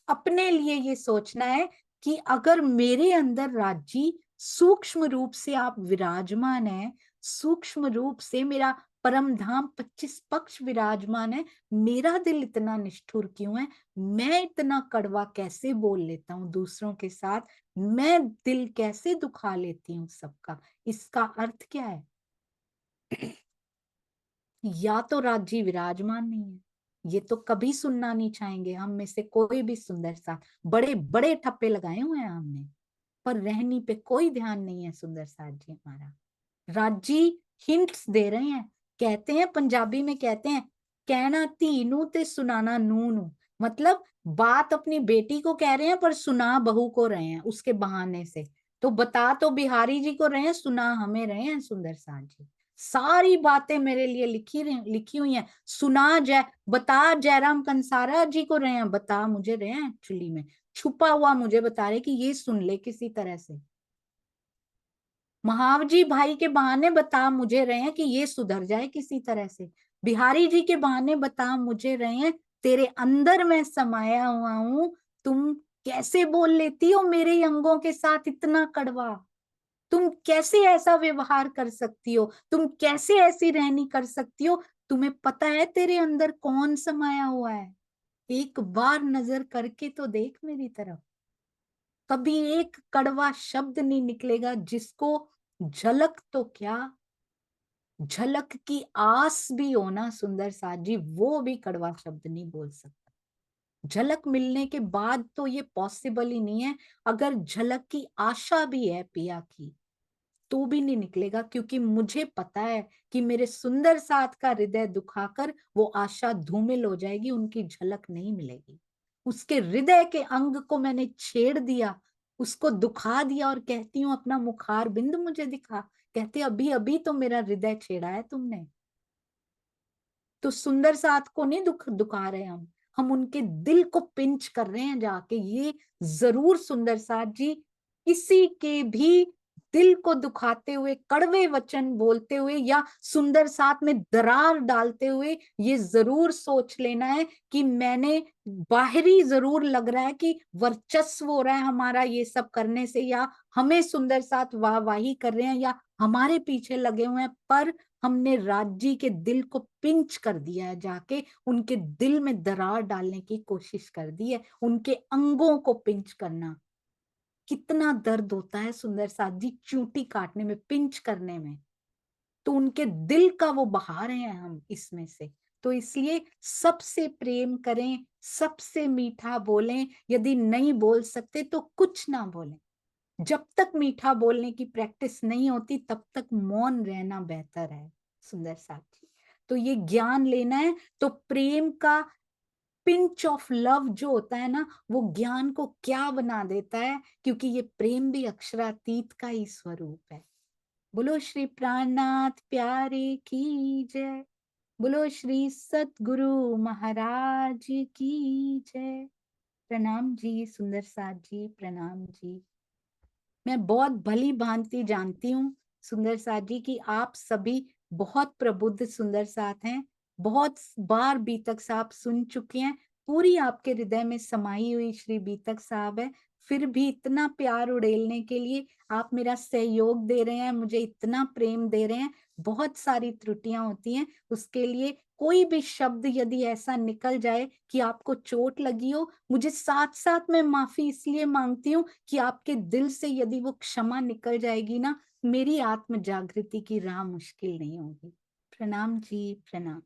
Speaker 1: अपने लिए ये सोचना है कि अगर मेरे अंदर राजी सूक्ष्म रूप से आप विराजमान है, सूक्ष्म रूप से मेरा परम धाम 25 पक्ष विराजमान है, मेरा दिल इतना निष्ठुर क्यों है? मैं इतना कड़वा कैसे बोल लेता हूँ दूसरों के साथ? मैं दिल कैसे दुखा लेती हूँ सबका? इसका अर्थ क्या है? या तो राजी विराजमान नहीं है, ये तो कभी सुनना नहीं चाहेंगे हम में से कोई भी सुंदर सा। बड़े बड़े ठप्पे लगाए हुए हैं हमने, पर रहनी पे कोई ध्यान नहीं है सुंदर साथ जी हमारा। राजी हिंट्स दे रहे हैं, कहते हैं पंजाबी में कहते हैं कहना धी नू ते सुनाना नू नू। मतलब बात अपनी बेटी को कह रहे हैं पर सुना बहू को रहे हैं उसके बहाने से। तो बता तो बिहारी जी को रहे हैं, सुना हमें रहे हैं सुंदर साथ जी। सारी बातें मेरे लिए लिखी हुई हैं। सुना जय बता जयराम कंसारा जी को रहे हैं, बता मुझे रहे हैं एक्चुअली में, छुपा हुआ मुझे बता रहे कि ये सुन ले किसी तरह से। महावजी भाई के बहाने बता मुझे रहे हैं कि ये सुधर जाए किसी तरह से। बिहारी जी के बहाने बता मुझे रहे हैं तेरे अंदर मैं समाया हुआ हूं, तुम कैसे बोल लेती हो मेरे अंगों के साथ इतना कड़वा? तुम कैसे ऐसा व्यवहार कर सकती हो? तुम कैसे ऐसी रहनी कर सकती हो? तुम्हें पता है तेरे अंदर कौन समाया हुआ है? एक बार नजर करके तो देख मेरी तरफ। कभी एक कड़वा शब्द नहीं निकलेगा जिसको झलक तो क्या, झलक की आस भी हो ना सुंदर साथ जी, वो भी कड़वा शब्द नहीं बोल सकता। झलक मिलने के बाद तो ये पॉसिबल ही नहीं है। अगर झलक की आशा भी है पिया की तो भी नहीं निकलेगा, क्योंकि मुझे पता है कि मेरे सुंदर साथ का हृदय दुखाकर वो आशा धूमिल हो जाएगी, उनकी झलक नहीं मिलेगी। उसके हृदय के अंग को मैंने छेड़ दिया, उसको दुखा दिया और कहती हूँ अपना मुखार बिंद मुझे दिखा। कहते अभी अभी तो मेरा हृदय छेड़ा है तुमने। तो सुंदर साथ को नहीं दुखा रहे हम उनके दिल को पिंच कर रहे हैं जाके। ये जरूर सुंदर साथ जी किसी के भी दिल को दुखाते हुए कड़वे वचन बोलते हुए या सुंदर साथ में दरार डालते हुए ये जरूर सोच लेना है कि मैंने, बाहरी जरूर लग रहा है कि वर्चस्व हो रहा है हमारा ये सब करने से, या हमें सुंदर साथ वाहवाही कर रहे हैं या हमारे पीछे लगे हुए हैं, पर हमने राजी के दिल को पिंच कर दिया है जाके, उनके दिल में दरार डालने की कोशिश कर दी है, उनके अंगों को पिंच करना। कितना दर्द होता है सुंदर साथ जी चूंटी काटने में, पिंच करने में। तो उनके दिल का वो बहा रहे हैं हम इसमें से। तो इसलिए सबसे प्रेम करें, सबसे मीठा बोलें, यदि नहीं बोल सकते तो कुछ ना बोलें। जब तक मीठा बोलने की प्रैक्टिस नहीं होती तब तक मौन रहना बेहतर है सुंदर साथी। तो ये ज्ञान लेना है। तो प्रेम का पिंच ऑफ लव जो होता है ना, वो ज्ञान को क्या बना देता है, क्योंकि ये प्रेम भी अक्षरातीत का ही स्वरूप है। बोलो श्री प्राणनाथ प्यारे की जय। बोलो श्री सतगुरु महाराज की जय। प्रणाम जी सुंदर साथ जी, प्रणाम जी। मैं बहुत भली भांति जानती हूँ सुंदर साथ जी कि आप सभी बहुत प्रबुद्ध सुंदर साथ हैं। बहुत बार बीतक साहब सुन चुके हैं, पूरी आपके हृदय में समाई हुई श्री बीतक साहब है। फिर भी इतना प्यार उड़ेलने के लिए आप मेरा सहयोग दे रहे हैं, मुझे इतना प्रेम दे रहे हैं। बहुत सारी त्रुटियां होती हैं, उसके लिए कोई भी शब्द यदि ऐसा निकल जाए कि आपको चोट लगी हो, मुझे साथ साथ मैं माफी इसलिए मांगती हूँ कि आपके दिल से यदि वो क्षमा निकल जाएगी ना, मेरी आत्म जागृति की राह मुश्किल नहीं होगी। प्रणाम जी, प्रणाम।